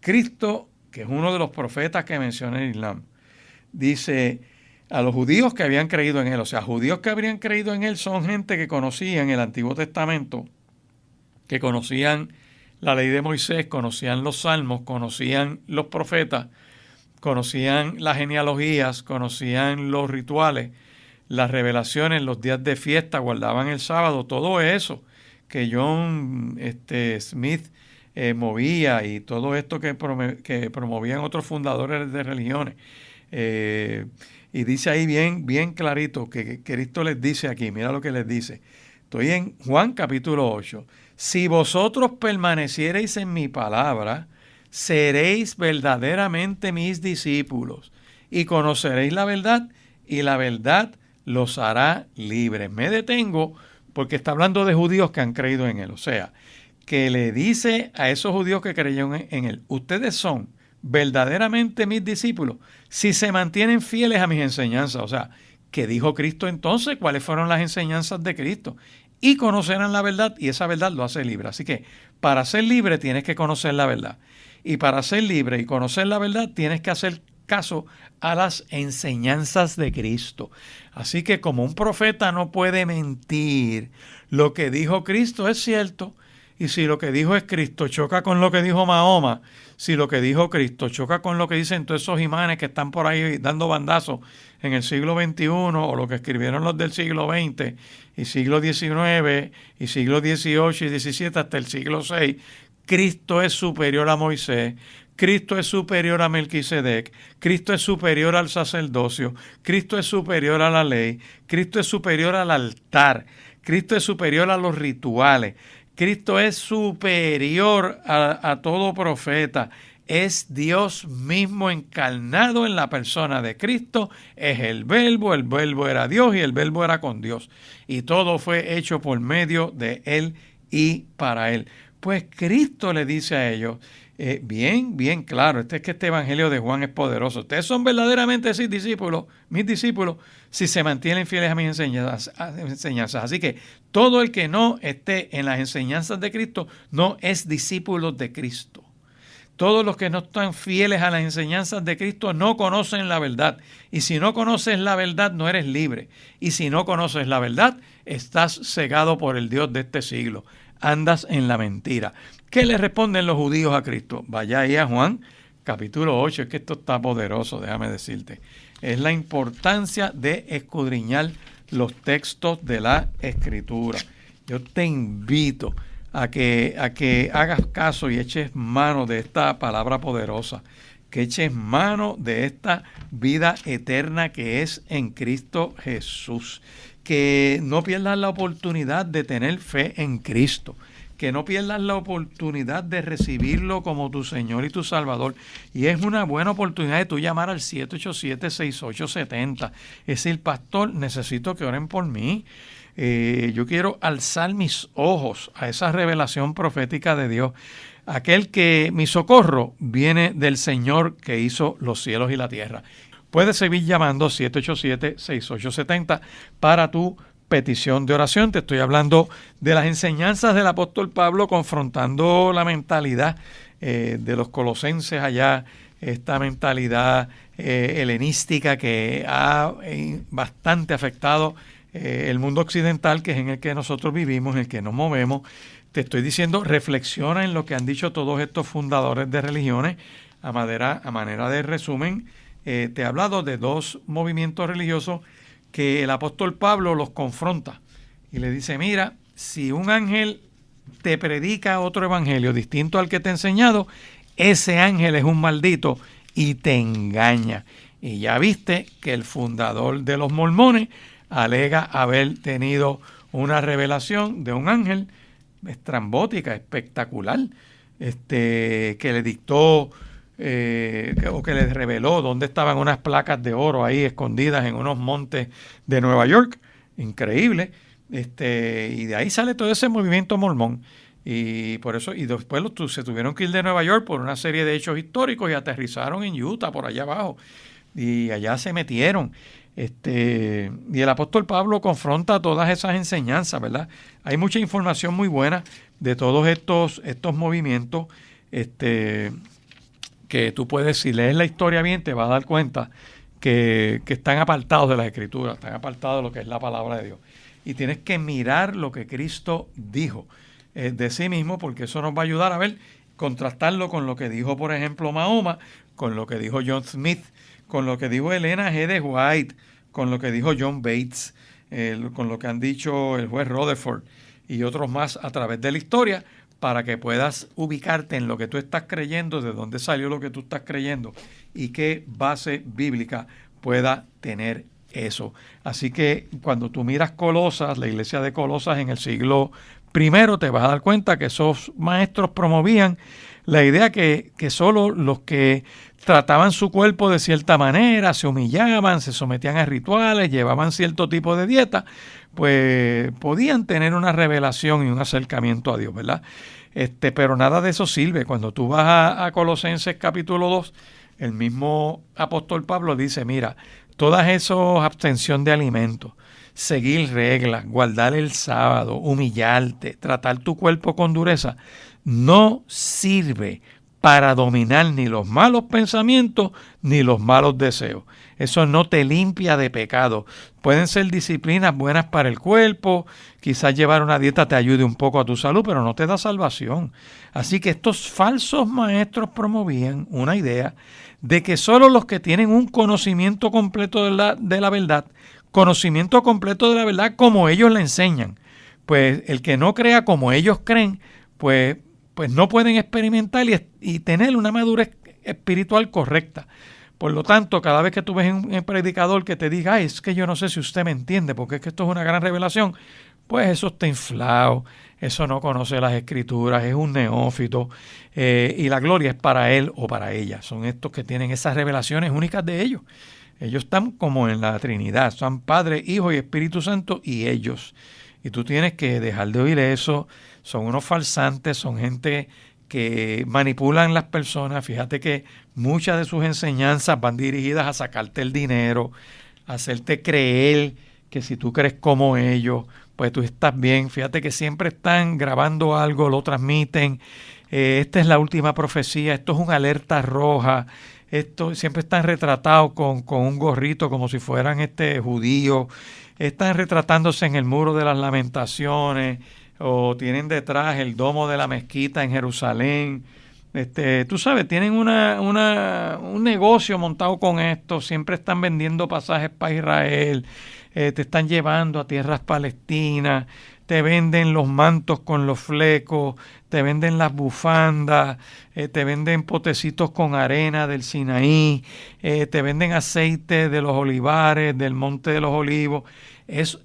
Cristo, que es uno de los profetas que menciona el Islam, dice a los judíos que habían creído en él. O sea, judíos que habrían creído en él son gente que conocían el Antiguo Testamento, que conocían la ley de Moisés, conocían los salmos, conocían los profetas, conocían las genealogías, conocían los rituales, las revelaciones, los días de fiesta, guardaban el sábado, todo eso que John Smith movía y todo esto que promovían otros fundadores de religiones. Y dice ahí bien, bien clarito que Cristo les dice aquí, mira lo que les dice. Estoy en Juan capítulo 8. Si vosotros permaneciereis en mi palabra, seréis verdaderamente mis discípulos y conoceréis la verdad y la verdad los hará libres. Me detengo porque está hablando de judíos que han creído en él. O sea, que le dice a esos judíos que creyeron en él, ustedes son verdaderamente mis discípulos si se mantienen fieles a mis enseñanzas. O sea, ¿qué dijo Cristo entonces? ¿Cuáles fueron las enseñanzas de Cristo? Y conocerán la verdad y esa verdad lo hace libre. Así que para ser libre tienes que conocer la verdad. Y para ser libre y conocer la verdad tienes que hacer caso a las enseñanzas de Cristo. Así que como un profeta no puede mentir, lo que dijo Cristo es cierto. Y si lo que dijo es Cristo choca con lo que dijo Mahoma, si lo que dijo Cristo choca con lo que dicen todos esos imanes que están por ahí dando bandazos en el siglo XXI o lo que escribieron los del siglo XX y siglo XIX y siglo XVIII y XVII hasta el siglo VI, Cristo es superior a Moisés, Cristo es superior a Melquisedec, Cristo es superior al sacerdocio, Cristo es superior a la ley, Cristo es superior al altar, Cristo es superior a los rituales, Cristo es superior a todo profeta. Es Dios mismo encarnado en la persona de Cristo. Es el verbo era Dios y el verbo era con Dios. Y todo fue hecho por medio de Él y para Él. Pues Cristo le dice a ellos, bien claro, este evangelio de Juan es poderoso. Ustedes son verdaderamente mis discípulos, si se mantienen fieles a mis enseñanzas. Así que todo el que no esté en las enseñanzas de Cristo no es discípulo de Cristo. Todos los que no están fieles a las enseñanzas de Cristo no conocen la verdad. Y si no conoces la verdad, no eres libre. Y si no conoces la verdad, estás cegado por el Dios de este siglo. Andas en la mentira. ¿Qué le responden los judíos a Cristo? Vaya ahí a Juan, capítulo 8. Es que esto está poderoso, déjame decirte. Es la importancia de escudriñar los textos de la Escritura. Yo te invito a que hagas caso y eches mano de esta palabra poderosa, que eches mano de esta vida eterna que es en Cristo Jesús, que no pierdas la oportunidad de tener fe en Cristo, que no pierdas la oportunidad de recibirlo como tu Señor y tu Salvador. Y es una buena oportunidad de tú llamar al 787-6870. Es decir, pastor, necesito que oren por mí. Yo quiero alzar mis ojos a esa revelación profética de Dios. aquel que mi socorro viene del Señor que hizo los cielos y la tierra. Puedes seguir llamando 787-6870 para tu petición de oración. Te estoy hablando de las enseñanzas del apóstol Pablo confrontando la mentalidad de los colosenses allá, esta mentalidad helenística que ha bastante afectado el mundo occidental, que es en el que nosotros vivimos, en el que nos movemos. Te estoy diciendo, reflexiona en lo que han dicho todos estos fundadores de religiones. A manera de resumen, te he hablado de dos movimientos religiosos que el apóstol Pablo los confronta y le dice, mira, si un ángel te predica otro evangelio distinto al que te he enseñado, ese ángel es un maldito y te engaña. Y ya viste que el fundador de los mormones alega haber tenido una revelación de un ángel estrambótica, espectacular, que le dictó o que le reveló dónde estaban unas placas de oro ahí escondidas en unos montes de Nueva York. Increíble. Y de ahí sale todo ese movimiento mormón. Y por eso, y después se tuvieron que ir de Nueva York por una serie de hechos históricos y aterrizaron en Utah, por allá abajo. Y allá se metieron. Y el apóstol Pablo confronta todas esas enseñanzas, ¿verdad? Hay mucha información muy buena de todos estos movimientos, que tú puedes, si lees la historia bien, te vas a dar cuenta que están apartados de las Escrituras, están apartados de lo que es la palabra de Dios. Y tienes que mirar lo que Cristo dijo de sí mismo, porque eso nos va a ayudar a ver, contrastarlo con lo que dijo, por ejemplo, Mahoma, con lo que dijo John Smith, con lo que dijo Elena G. de White, con lo que dijo John Bates, con lo que han dicho el juez Rutherford y otros más a través de la historia, para que puedas ubicarte en lo que tú estás creyendo, de dónde salió lo que tú estás creyendo y qué base bíblica pueda tener eso. Así que cuando tú miras Colosas, la iglesia de Colosas en el siglo I, te vas a dar cuenta que esos maestros promovían la idea que solo los que trataban su cuerpo de cierta manera, se humillaban, se sometían a rituales, llevaban cierto tipo de dieta, pues podían tener una revelación y un acercamiento a Dios, ¿verdad? Pero nada de eso sirve. Cuando tú vas a Colosenses capítulo 2, el mismo apóstol Pablo dice, mira, todas esas abstención de alimentos, seguir reglas, guardar el sábado, humillarte, tratar tu cuerpo con dureza, no sirve para dominar ni los malos pensamientos ni los malos deseos. Eso no te limpia de pecado. Pueden ser disciplinas buenas para el cuerpo, quizás llevar una dieta te ayude un poco a tu salud, pero no te da salvación. Así que estos falsos maestros promovían una idea de que solo los que tienen un conocimiento completo de la verdad, conocimiento completo de la verdad como ellos la enseñan, pues el que no crea como ellos creen, pues no pueden experimentar y tener una madurez espiritual correcta. Por lo tanto, cada vez que tú ves un predicador que te diga, es que yo no sé si usted me entiende, porque es que esto es una gran revelación, pues eso está inflado, eso no conoce las Escrituras, es un neófito, y la gloria es para él o para ella. Son estos que tienen esas revelaciones únicas de ellos. Ellos están como en la Trinidad, son Padre, Hijo y Espíritu Santo y ellos. Y tú tienes que dejar de oír eso. Son unos falsantes, son gente que manipulan las personas. Fíjate que muchas de sus enseñanzas van dirigidas a sacarte el dinero, a hacerte creer que si tú crees como ellos, pues tú estás bien. Fíjate que siempre están grabando algo, lo transmiten. Esta es la última profecía, esto es una alerta roja. Esto siempre están retratados con un gorrito como si fueran judíos. Están retratándose en el Muro de las Lamentaciones, o tienen detrás el domo de la mezquita en Jerusalén. Tú sabes, tienen un negocio montado con esto. Siempre están vendiendo pasajes para Israel. Te están llevando a tierras palestinas. Te venden los mantos con los flecos. Te venden las bufandas. Te venden potecitos con arena del Sinaí. Te venden aceite de los olivares, del monte de los olivos.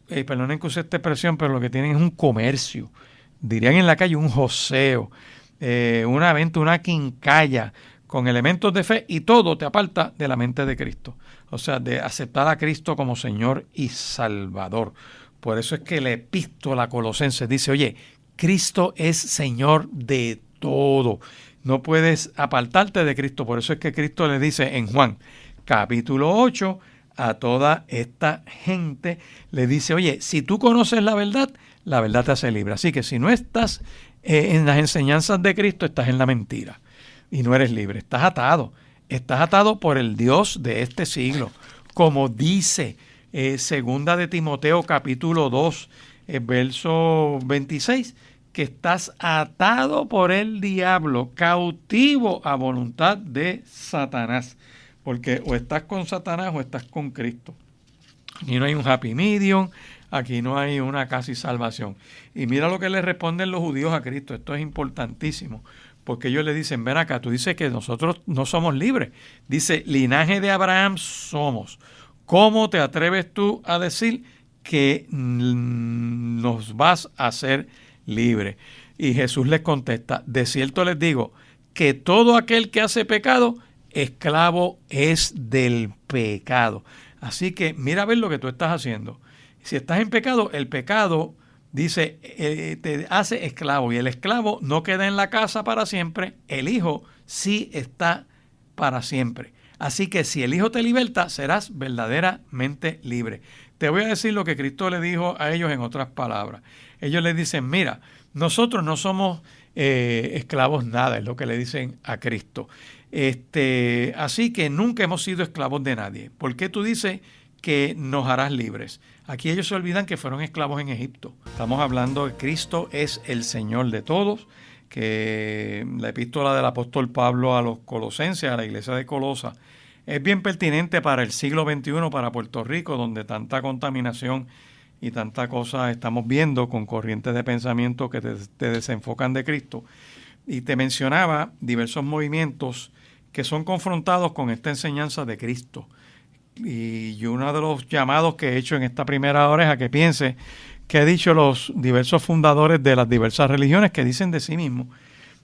Perdonen que use esta expresión, pero lo que tienen es un comercio. Dirían en la calle un joseo. Una venta, una quincalla con elementos de fe, y todo te aparta de la mente de Cristo. O sea, de aceptar a Cristo como Señor y Salvador. Por eso es que la epístola a Colosenses dice, oye, Cristo es Señor de todo. No puedes apartarte de Cristo. Por eso es que Cristo le dice en Juan capítulo 8 a toda esta gente, le dice, oye, si tú conoces la verdad te hace libre. Así que si no estás en las enseñanzas de Cristo, estás en la mentira y no eres libre. Estás atado por el Dios de este siglo. Como dice segunda de Timoteo capítulo 2, verso 26, que estás atado por el diablo, cautivo a voluntad de Satanás. Porque o estás con Satanás o estás con Cristo. Aquí no hay un happy medium, aquí no hay una casi salvación. Y mira lo que le responden los judíos a Cristo. Esto es importantísimo. Porque ellos le dicen, ven acá, tú dices que nosotros no somos libres. Dice, linaje de Abraham somos. ¿Cómo te atreves tú a decir que nos vas a hacer libres? Y Jesús les contesta, de cierto les digo, que todo aquel que hace pecado, esclavo es del pecado. Así que mira a ver lo que tú estás haciendo. Si estás en pecado, el pecado, dice, te hace esclavo. Y el esclavo no queda en la casa para siempre. El hijo sí está para siempre. Así que si el hijo te liberta, serás verdaderamente libre. Te voy a decir lo que Cristo le dijo a ellos en otras palabras. Ellos le dicen, mira, nosotros no somos esclavos nada, es lo que le dicen a Cristo. Así que nunca hemos sido esclavos de nadie. ¿Por qué tú dices que nos harás libres? Aquí ellos se olvidan que fueron esclavos en Egipto. Estamos hablando de Cristo es el Señor de todos, que la epístola del apóstol Pablo a los colosenses, a la iglesia de Colosa, es bien pertinente para el siglo XXI, para Puerto Rico, donde tanta contaminación y tanta cosa estamos viendo con corrientes de pensamiento que te desenfocan de Cristo. Y te mencionaba diversos movimientos que son confrontados con esta enseñanza de Cristo. Y uno de los llamados que he hecho en esta primera hora es a que piense que he dicho los diversos fundadores de las diversas religiones que dicen de sí mismos.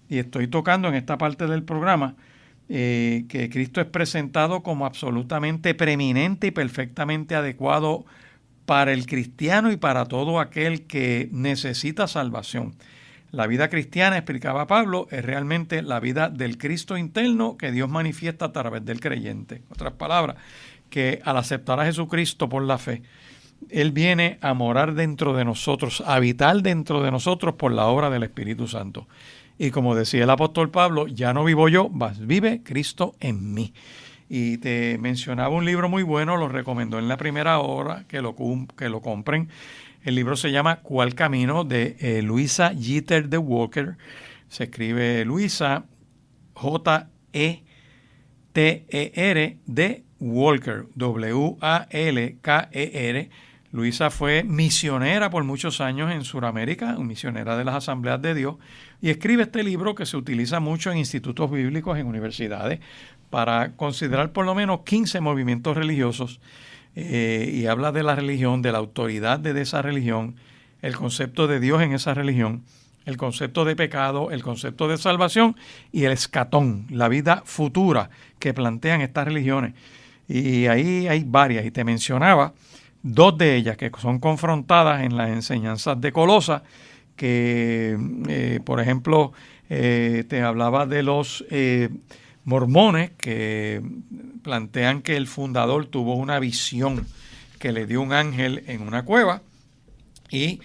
Y estoy tocando en esta parte del programa que Cristo es presentado como absolutamente preeminente y perfectamente adecuado para el cristiano y para todo aquel que necesita salvación. La vida cristiana, explicaba Pablo, es realmente la vida del Cristo interno que Dios manifiesta a través del creyente. En otras palabras, que al aceptar a Jesucristo por la fe, Él viene a morar dentro de nosotros, a habitar dentro de nosotros por la obra del Espíritu Santo. Y como decía el apóstol Pablo, ya no vivo yo, mas vive Cristo en mí. Y te mencionaba un libro muy bueno, lo recomendó en la primera hora, que lo compren. El libro se llama ¿Cuál camino? De Louisa Jeter de Walker. Se escribe Louisa J-E-T-E-R de Walker, W-A-L-K-E-R. Louisa fue misionera por muchos años en Sudamérica, misionera de las Asambleas de Dios, y escribe este libro que se utiliza mucho en institutos bíblicos, en universidades, para considerar por lo menos 15 movimientos religiosos, y habla de la religión, de la autoridad de esa religión, el concepto de Dios en esa religión, el concepto de pecado, el concepto de salvación y el escatón, la vida futura que plantean estas religiones. Y ahí hay varias, y te mencionaba dos de ellas que son confrontadas en las enseñanzas de Colosa, que por ejemplo te hablaba de los mormones, que plantean que el fundador tuvo una visión que le dio un ángel en una cueva, y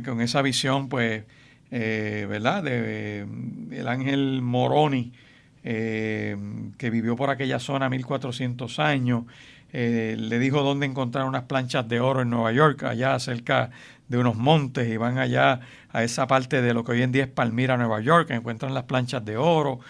con esa visión, pues, ¿verdad? El ángel Moroni, que vivió por aquella zona 1400 años, le dijo dónde encontrar unas planchas de oro en Nueva York, allá cerca de unos montes, y van allá a esa parte de lo que hoy en día es Palmira, Nueva York, encuentran las planchas de oro.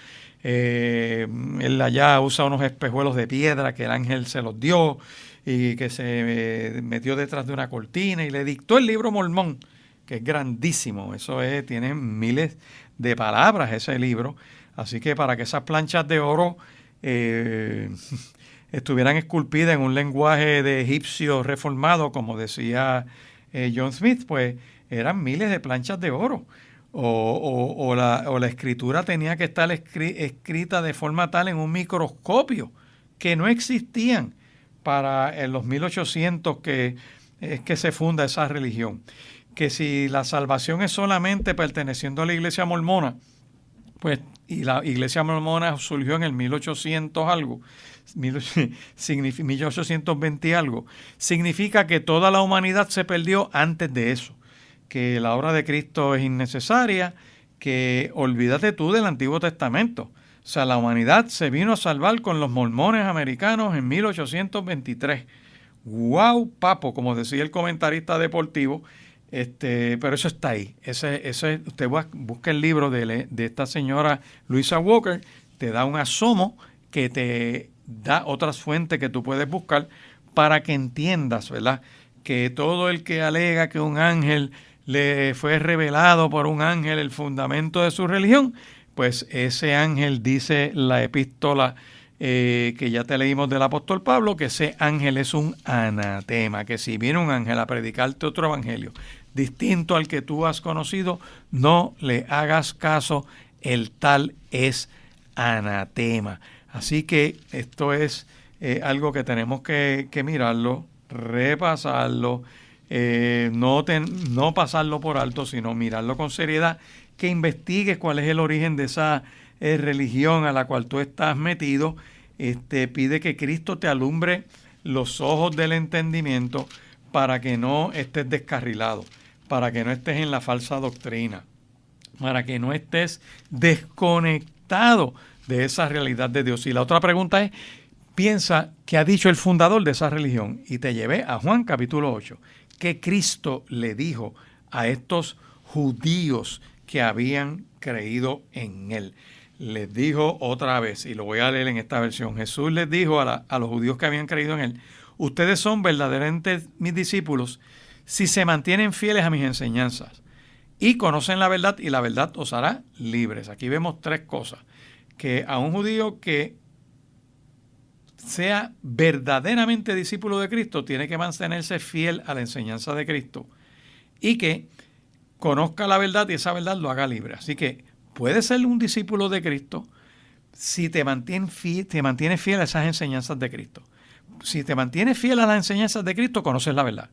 Él allá usa unos espejuelos de piedra que el ángel se los dio, y que se metió detrás de una cortina y le dictó el libro Mormón, que es grandísimo. Eso tiene miles de palabras ese libro. Así que para que esas planchas de oro estuvieran esculpidas en un lenguaje de egipcio reformado, como decía John Smith, pues eran miles de planchas de oro. O la escritura tenía que estar escrita de forma tal en un microscopio, que no existían para en los 1800 que es que se funda esa religión. que si la salvación es solamente perteneciendo a la iglesia mormona, pues, y la iglesia mormona surgió en el 1800 algo, 1820 algo, significa que toda la humanidad se perdió antes de eso, que la obra de Cristo es innecesaria, que olvídate tú del Antiguo Testamento. O sea, la humanidad se vino a salvar con los mormones americanos en 1823. ¡Wow, papo! Como decía el comentarista deportivo, pero eso está ahí. Usted busca el libro de esta señora Louisa Walker, te da un asomo que te da otras fuentes que tú puedes buscar para que entiendas, ¿verdad?, que todo el que alega que un ángel le fue revelado por un ángel el fundamento de su religión, pues ese ángel, dice la epístola que ya te leímos del apóstol Pablo, que ese ángel es un anatema, que si viene un ángel a predicarte otro evangelio distinto al que tú has conocido, no le hagas caso, el tal es anatema. Así que esto es algo que tenemos que mirarlo, repasarlo, no pasarlo por alto, sino mirarlo con seriedad, que investigues cuál es el origen de esa religión a la cual tú estás metido. Pide que Cristo te alumbre los ojos del entendimiento para que no estés descarrilado, para que no estés en la falsa doctrina, para que no estés desconectado de esa realidad de Dios. Y la otra pregunta es, piensa qué ha dicho el fundador de esa religión, y te llevé a Juan capítulo 8, que Cristo le dijo a estos judíos que habían creído en él. Les dijo otra vez, y lo voy a leer en esta versión, Jesús les dijo a los judíos que habían creído en él: ustedes son verdaderamente mis discípulos si se mantienen fieles a mis enseñanzas y conocen la verdad, y la verdad os hará libres. Aquí vemos tres cosas: que a un judío que sea verdaderamente discípulo de Cristo tiene que mantenerse fiel a la enseñanza de Cristo, y que conozca la verdad y esa verdad lo haga libre. Así que puedes ser un discípulo de Cristo si te mantienes fiel a esas enseñanzas de Cristo. Si te mantienes fiel a las enseñanzas de Cristo, conoces la verdad.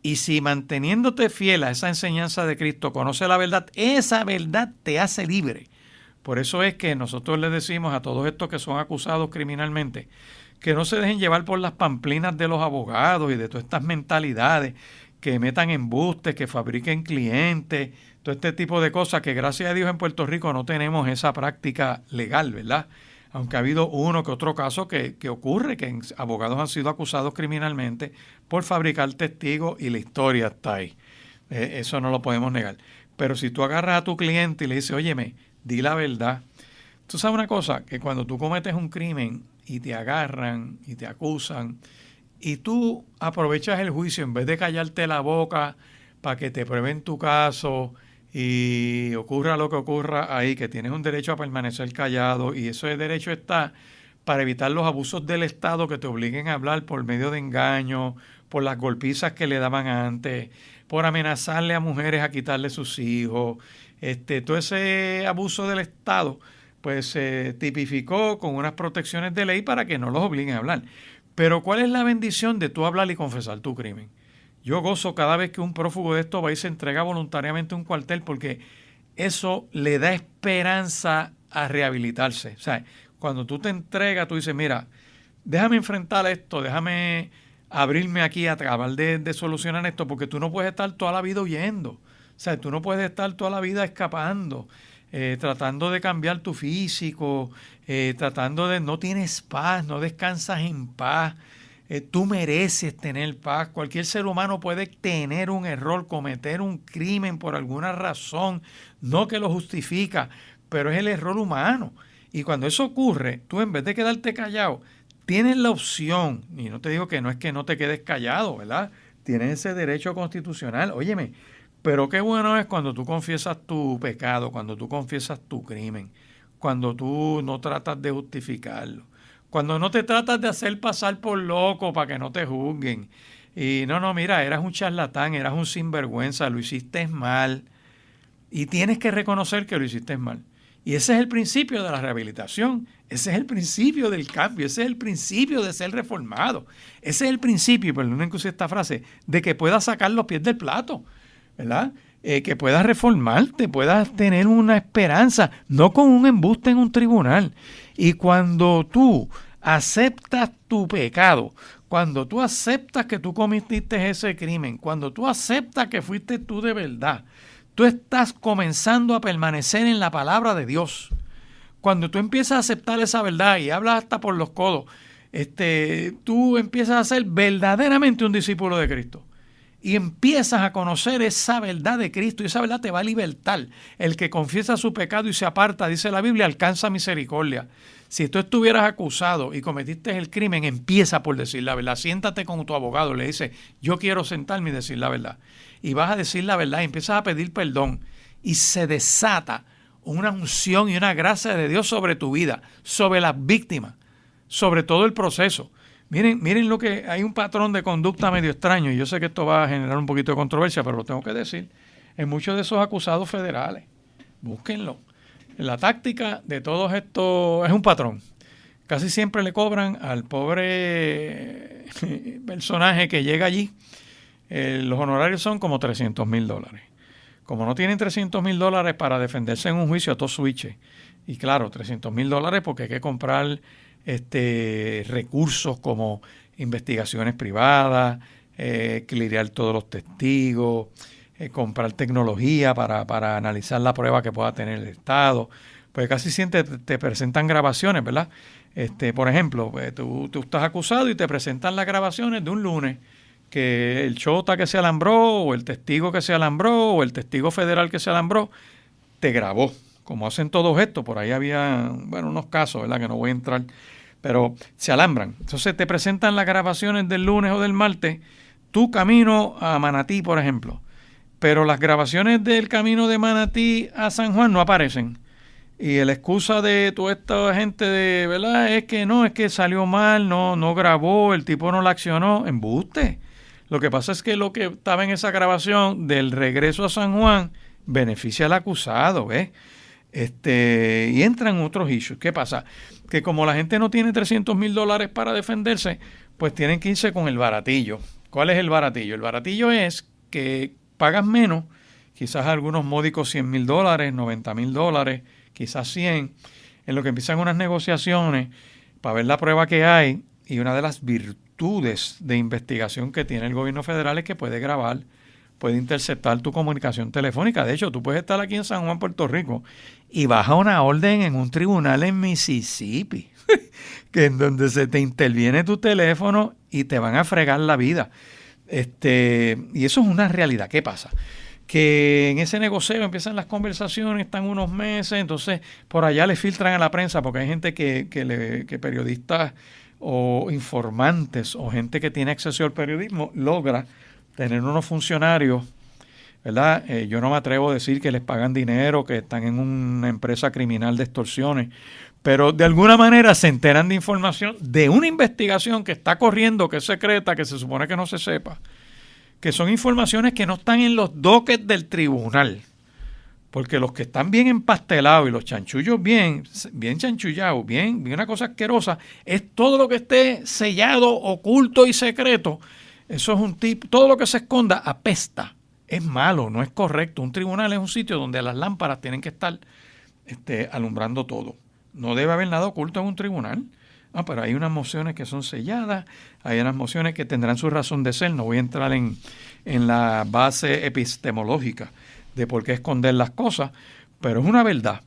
Y si manteniéndote fiel a esa enseñanza de Cristo conoces la verdad, esa verdad te hace libre. Por eso es que nosotros les decimos a todos estos que son acusados criminalmente que no se dejen llevar por las pamplinas de los abogados y de todas estas mentalidades, que metan embustes, que fabriquen clientes, todo este tipo de cosas, que gracias a Dios en Puerto Rico no tenemos esa práctica legal, ¿verdad? Aunque ha habido uno que otro caso que ocurre, que abogados han sido acusados criminalmente por fabricar testigos, y la historia está ahí. Eso no lo podemos negar. Pero si tú agarras a tu cliente y le dices, óyeme, di la verdad. Tú sabes una cosa, que cuando tú cometes un crimen y te agarran y te acusan, y tú aprovechas el juicio en vez de callarte la boca para que te prueben tu caso y ocurra lo que ocurra ahí, que tienes un derecho a permanecer callado, y ese derecho está para evitar los abusos del Estado que te obliguen a hablar por medio de engaño, por las golpizas que le daban antes, por amenazarle a mujeres a quitarle sus hijos. Todo ese abuso del Estado pues se tipificó con unas protecciones de ley para que no los obliguen a hablar. Pero ¿cuál es la bendición de tú hablar y confesar tu crimen? Yo gozo cada vez que un prófugo de esto va y se entrega voluntariamente a un cuartel, porque eso le da esperanza a rehabilitarse. O sea, cuando tú te entregas, tú dices, mira, déjame enfrentar esto, déjame abrirme aquí a acabar de solucionar esto, porque tú no puedes estar toda la vida huyendo. O sea, tú no puedes estar toda la vida escapando, tratando de cambiar tu físico, no tienes paz, no descansas en paz. Tú mereces tener paz. Cualquier ser humano puede tener un error, cometer un crimen por alguna razón, no que lo justifica, pero es el error humano. Y cuando eso ocurre, tú en vez de quedarte callado, tienes la opción, y no te digo que no es que no te quedes callado, ¿verdad? Tienes ese derecho constitucional. Óyeme, pero qué bueno es cuando tú confiesas tu pecado, cuando tú confiesas tu crimen, cuando tú no tratas de justificarlo, cuando no te tratas de hacer pasar por loco para que no te juzguen. Y no, mira, eras un charlatán, eras un sinvergüenza, lo hiciste mal. Y tienes que reconocer que lo hiciste mal. Y ese es el principio de la rehabilitación, ese es el principio del cambio, ese es el principio de ser reformado. Ese es el principio, perdonen que use esta frase, de que puedas sacar los pies del plato. ¿verdad? Que puedas reformarte, puedas tener una esperanza, no con un embuste en un tribunal. Y cuando tú aceptas tu pecado, cuando tú aceptas que tú cometiste ese crimen, cuando tú aceptas que fuiste tú de verdad, tú estás comenzando a permanecer en la palabra de Dios. Cuando tú empiezas a aceptar esa verdad y hablas hasta por los codos, tú empiezas a ser verdaderamente un discípulo de Cristo. Y empiezas a conocer esa verdad de Cristo y esa verdad te va a libertar. El que confiesa su pecado y se aparta, dice la Biblia, alcanza misericordia. Si tú estuvieras acusado y cometiste el crimen, empieza por decir la verdad. Siéntate con tu abogado, le dice, yo quiero sentarme y decir la verdad. Y vas a decir la verdad y empiezas a pedir perdón y se desata una unción y una gracia de Dios sobre tu vida, sobre las víctimas, sobre todo el proceso. Miren lo que hay un patrón de conducta medio extraño, y yo sé que esto va a generar un poquito de controversia, pero lo tengo que decir. En muchos de esos acusados federales, búsquenlo. La táctica de todos estos es un patrón. Casi siempre le cobran al pobre personaje que llega allí. Los honorarios son como $300,000. Como no tienen $300,000 para defenderse en un juicio a todo switch, y claro, $300,000 porque hay que comprar recursos como investigaciones privadas, clearear todos los testigos, comprar tecnología para analizar la prueba que pueda tener el Estado. Pues casi siempre te presentan grabaciones, ¿verdad? Por ejemplo, tú estás acusado y te presentan las grabaciones de un lunes que el chota que se alambró o el testigo que se alambró o el testigo federal que se alambró te grabó, como hacen todos estos. Por ahí había, unos casos, ¿verdad?, que no voy a entrar, pero se alambran. Entonces te presentan las grabaciones del lunes o del martes, tu camino a Manatí, por ejemplo, pero las grabaciones del camino de Manatí a San Juan no aparecen. Y la excusa de toda esta gente ¿verdad?, es que salió mal, no grabó, el tipo no la accionó. Embuste. Lo que pasa es que lo que estaba en esa grabación del regreso a San Juan beneficia al acusado, ¿ves? Y entran otros issues. ¿Qué pasa? Que como la gente no tiene $300,000 para defenderse, pues tienen que irse con el baratillo. ¿Cuál es el baratillo? El baratillo es que pagas menos, quizás algunos módicos $100,000, $90,000, quizás 100, en lo que empiezan unas negociaciones para ver la prueba que hay. Y una de las virtudes de investigación que tiene el gobierno federal es que puede grabar, puede interceptar tu comunicación telefónica. De hecho, tú puedes estar aquí en San Juan, Puerto Rico, y baja una orden en un tribunal en Mississippi, que en donde se te interviene tu teléfono y te van a fregar la vida. Y eso es una realidad. ¿Qué pasa? Que en ese negocio empiezan las conversaciones, están unos meses, entonces por allá le filtran a la prensa, porque hay gente que periodistas o informantes o gente que tiene acceso al periodismo logra tener unos funcionarios, ¿verdad? Yo no me atrevo a decir que les pagan dinero, que están en una empresa criminal de extorsiones, pero de alguna manera se enteran de información de una investigación que está corriendo, que es secreta, que se supone que no se sepa, que son informaciones que no están en los dockets del tribunal, porque los que están bien empastelados y los chanchullos bien chanchullados, bien una cosa asquerosa, es todo lo que esté sellado, oculto y secreto. Eso es un tipo, todo lo que se esconda apesta, es malo, no es correcto. Un tribunal es un sitio donde las lámparas tienen que estar alumbrando todo. No debe haber nada oculto en un tribunal. Pero hay unas mociones que son selladas, hay unas mociones que tendrán su razón de ser. No voy a entrar en la base epistemológica de por qué esconder las cosas, pero es una verdad.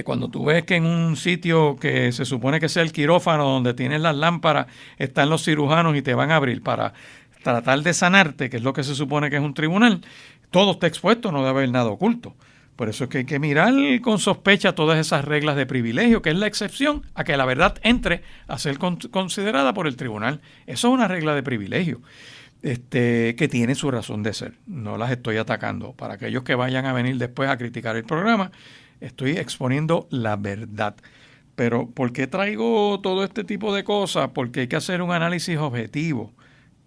Cuando tú ves que en un sitio que se supone que sea el quirófano donde tienes las lámparas, están los cirujanos y te van a abrir para tratar de sanarte, que es lo que se supone que es un tribunal, todo está expuesto, no debe haber nada oculto. Por eso es que hay que mirar con sospecha todas esas reglas de privilegio, que es la excepción a que la verdad entre a ser considerada por el tribunal. Eso es una regla de privilegio que tiene su razón de ser. No las estoy atacando. Para aquellos que vayan a venir después a criticar el programa, estoy exponiendo la verdad. Pero ¿por qué traigo todo este tipo de cosas? Porque hay que hacer un análisis objetivo,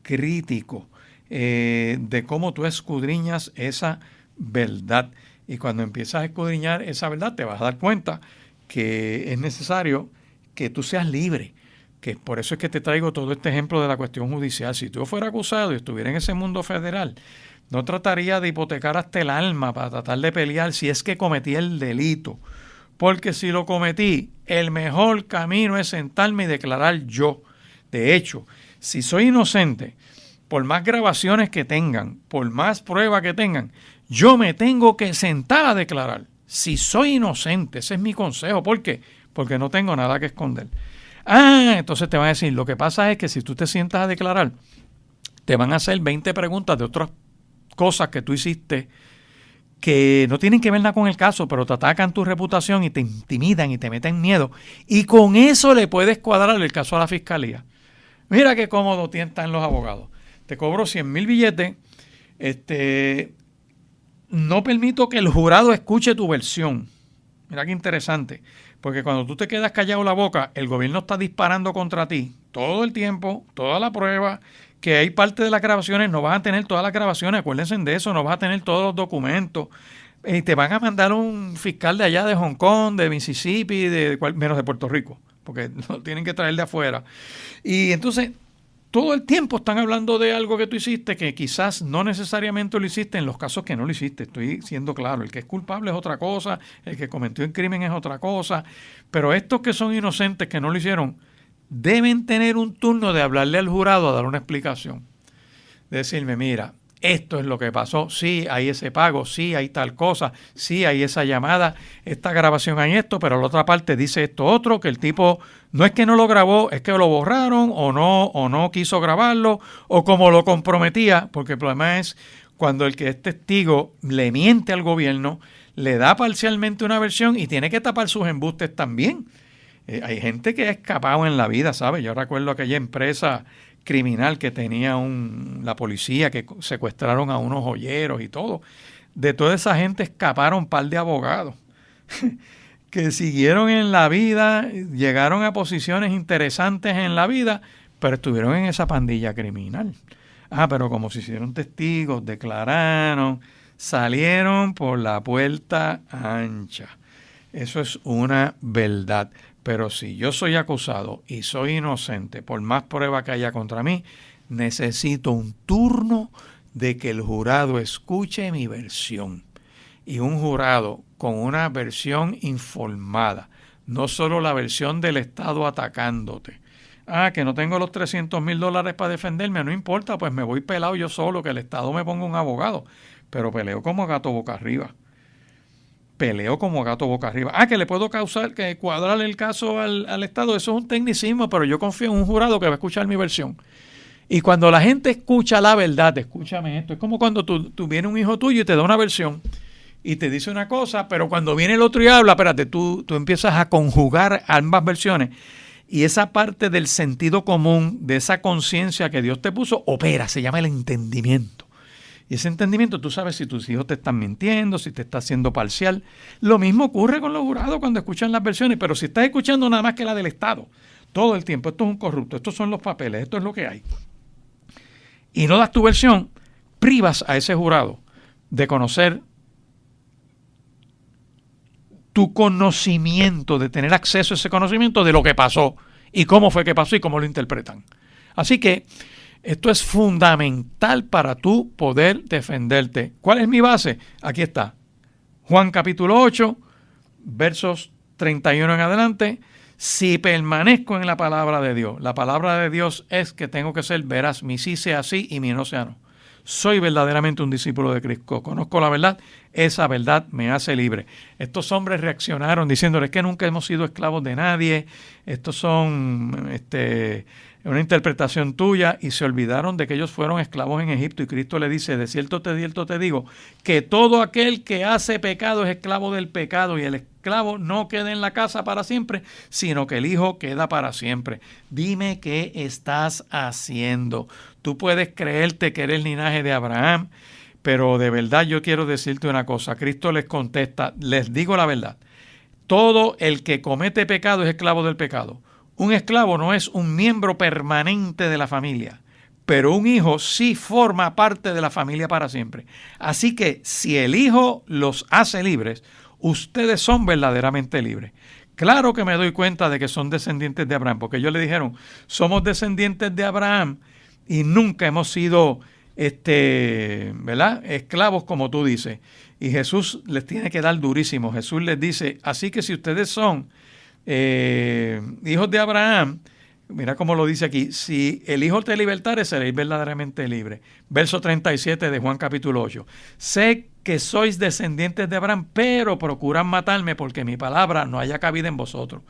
crítico, de cómo tú escudriñas esa verdad. Y cuando empiezas a escudriñar esa verdad, te vas a dar cuenta que es necesario que tú seas libre que por eso es que te traigo todo este ejemplo de la cuestión judicial. Si tú fueras acusado y estuviera en ese mundo federal, no trataría de hipotecar hasta el alma para tratar de pelear si es que cometí el delito. Porque si lo cometí, el mejor camino es sentarme y declarar yo. De hecho, si soy inocente, por más grabaciones que tengan, por más pruebas que tengan, yo me tengo que sentar a declarar. Si soy inocente, ese es mi consejo. ¿Por qué? Porque no tengo nada que esconder. Entonces te van a decir, lo que pasa es que si tú te sientas a declarar, te van a hacer 20 preguntas de otras cosas que tú hiciste que no tienen que ver nada con el caso, pero te atacan tu reputación y te intimidan y te meten miedo. Y con eso le puedes cuadrar el caso a la fiscalía. Mira qué cómodo están los abogados. Te cobro 100,000 billetes, no permito que el jurado escuche tu versión. Mira qué interesante, porque cuando tú te quedas callado la boca, el gobierno está disparando contra ti todo el tiempo, toda la prueba, que hay parte de las grabaciones, no vas a tener todas las grabaciones, acuérdense de eso, no vas a tener todos los documentos, y te van a mandar un fiscal de allá de Hong Kong, de Mississippi, menos de Puerto Rico, porque lo tienen que traer de afuera. Y entonces, todo el tiempo están hablando de algo que tú hiciste que quizás no necesariamente lo hiciste en los casos que no lo hiciste. Estoy siendo claro, el que es culpable es otra cosa, el que cometió el crimen es otra cosa, pero estos que son inocentes, que no lo hicieron, deben tener un turno de hablarle al jurado a dar una explicación. De decirme, mira, esto es lo que pasó, sí, hay ese pago, sí, hay tal cosa, sí, hay esa llamada, esta grabación hay esto, pero la otra parte dice esto otro, que el tipo no es que no lo grabó, es que lo borraron o no quiso grabarlo, o como lo comprometía, porque el problema es cuando el que es testigo le miente al gobierno, le da parcialmente una versión y tiene que tapar sus embustes también. Hay gente que ha escapado en la vida, ¿sabes? Yo recuerdo aquella empresa criminal que tenía la policía, que secuestraron a unos joyeros y todo. De toda esa gente escaparon un par de abogados que siguieron en la vida, llegaron a posiciones interesantes en la vida, pero estuvieron en esa pandilla criminal. Pero como se hicieron testigos, declararon, salieron por la puerta ancha. Eso es una verdad. Pero si yo soy acusado y soy inocente, por más prueba que haya contra mí, necesito un turno de que el jurado escuche mi versión. Y un jurado con una versión informada, no solo la versión del Estado atacándote. Que no tengo los $300,000 para defenderme, no importa, pues me voy pelado yo solo, que el Estado me ponga un abogado. Pero peleo como gato boca arriba. Peleo como gato boca arriba. Que le puedo cuadrarle el caso al Estado. Eso es un tecnicismo, pero yo confío en un jurado que va a escuchar mi versión. Y cuando la gente escucha la verdad, escúchame esto, es como cuando tú viene un hijo tuyo y te da una versión y te dice una cosa, pero cuando viene el otro y habla, espérate, tú empiezas a conjugar ambas versiones. Y esa parte del sentido común, de esa conciencia que Dios te puso, opera, se llama el entendimiento. Y ese entendimiento, tú sabes si tus hijos te están mintiendo, si te estás haciendo parcial. Lo mismo ocurre con los jurados cuando escuchan las versiones, pero si estás escuchando nada más que la del Estado, todo el tiempo, esto es un corrupto, estos son los papeles, esto es lo que hay, y no das tu versión, privas a ese jurado de conocer tu conocimiento, de tener acceso a ese conocimiento de lo que pasó y cómo fue que pasó y cómo lo interpretan. Así que esto es fundamental para tú poder defenderte. ¿Cuál es mi base? Aquí está. Juan capítulo 8, versos 31 en adelante. Si permanezco en la palabra de Dios. La palabra de Dios es que tengo que ser veraz. Mi sí sea sí y mi no sea no. Soy verdaderamente un discípulo de Cristo. Conozco la verdad. Esa verdad me hace libre. Estos hombres reaccionaron diciéndoles que nunca hemos sido esclavos de nadie. Estos son una interpretación tuya, y se olvidaron de que ellos fueron esclavos en Egipto. Y Cristo le dice, de cierto te digo, que todo aquel que hace pecado es esclavo del pecado, y el esclavo no queda en la casa para siempre, sino que el hijo queda para siempre. Dime qué estás haciendo. Tú puedes creerte que eres el linaje de Abraham, pero de verdad yo quiero decirte una cosa. Cristo les contesta, les digo la verdad. Todo el que comete pecado es esclavo del pecado. Un esclavo no es un miembro permanente de la familia, pero un hijo sí forma parte de la familia para siempre. Así que si el hijo los hace libres, ustedes son verdaderamente libres. claro que me doy cuenta de que son descendientes de Abraham, porque ellos le dijeron, somos descendientes de Abraham y nunca hemos sido ¿verdad? Esclavos, como tú dices. Y Jesús les tiene que dar durísimo. Jesús les dice, así que si ustedes son hijos de Abraham, mira cómo lo dice aquí, si el Hijo te libertare, seréis verdaderamente libres. Verso 37 de Juan capítulo 8. Sé que sois descendientes de Abraham, pero procuran matarme porque mi palabra no haya cabida en vosotros.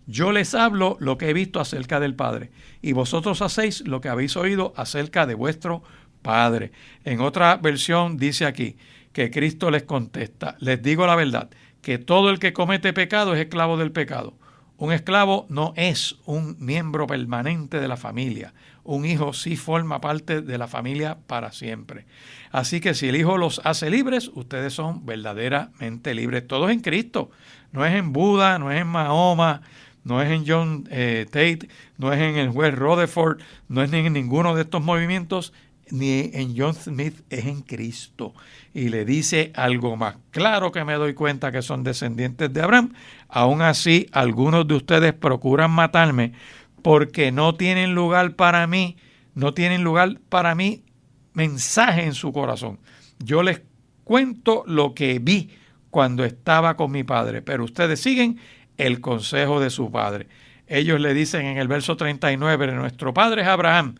Yo les hablo lo que he visto acerca del Padre, y vosotros hacéis lo que habéis oído acerca de vuestro Padre. En otra versión dice aquí que Cristo les contesta, les digo la verdad, que todo el que comete pecado es esclavo del pecado. Un esclavo no es un miembro permanente de la familia. Un hijo sí forma parte de la familia para siempre. Así que si el Hijo los hace libres, ustedes son verdaderamente libres. Todos en Cristo. No es en Buda, no es en Mahoma, no es en John Tate, no es en el juez Rutherford, no es ni en ninguno de estos movimientos, ni en John Smith, es en Cristo. Y le dice algo más. Claro que me doy cuenta que son descendientes de Abraham. Aún así, algunos de ustedes procuran matarme porque no tienen lugar para mí mensaje en su corazón. Yo les cuento lo que vi cuando estaba con mi padre, pero ustedes siguen el consejo de su padre. Ellos le dicen en el verso 39, nuestro padre es Abraham.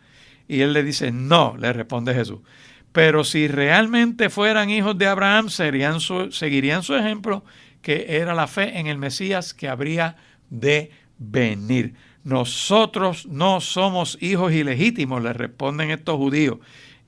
Y él le dice, no, le responde Jesús. Pero si realmente fueran hijos de Abraham, seguirían su ejemplo, que era la fe en el Mesías que habría de venir. Nosotros no somos hijos ilegítimos, le responden estos judíos.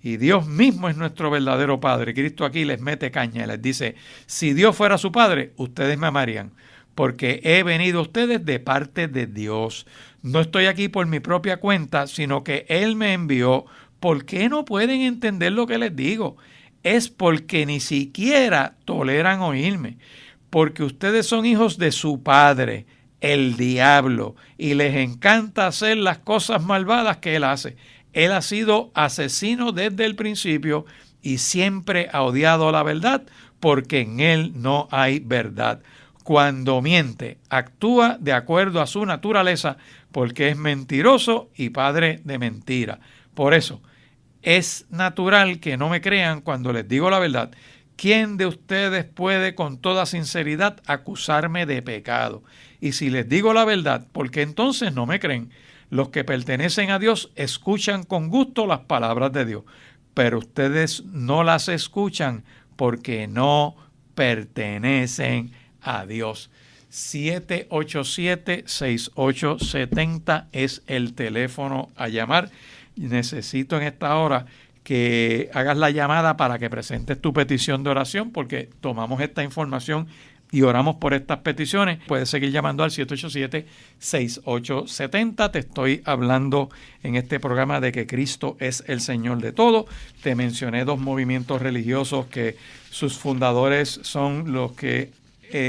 Y Dios mismo es nuestro verdadero Padre. Cristo aquí les mete caña y les dice, si Dios fuera su Padre, ustedes me amarían, porque he venido a ustedes de parte de Dios. No estoy aquí por mi propia cuenta, sino que Él me envió. ¿Por qué no pueden entender lo que les digo? Es porque ni siquiera toleran oírme, porque ustedes son hijos de su padre, el diablo, y les encanta hacer las cosas malvadas que él hace. Él ha sido asesino desde el principio y siempre ha odiado la verdad, porque en él no hay verdad. Cuando miente, actúa de acuerdo a su naturaleza, porque es mentiroso y padre de mentira. Por eso, es natural que no me crean cuando les digo la verdad. ¿Quién de ustedes puede con toda sinceridad acusarme de pecado? Y si les digo la verdad, ¿por qué entonces no me creen? Los que pertenecen a Dios escuchan con gusto las palabras de Dios, pero ustedes no las escuchan porque no pertenecen a Dios. 787-6870 es el teléfono a llamar. Necesito en esta hora que hagas la llamada para que presentes tu petición de oración, porque tomamos esta información y oramos por estas peticiones. Puedes seguir llamando al 787-6870. Te estoy hablando en este programa de que Cristo es el Señor de todo. Te mencioné dos movimientos religiosos que sus fundadores son los que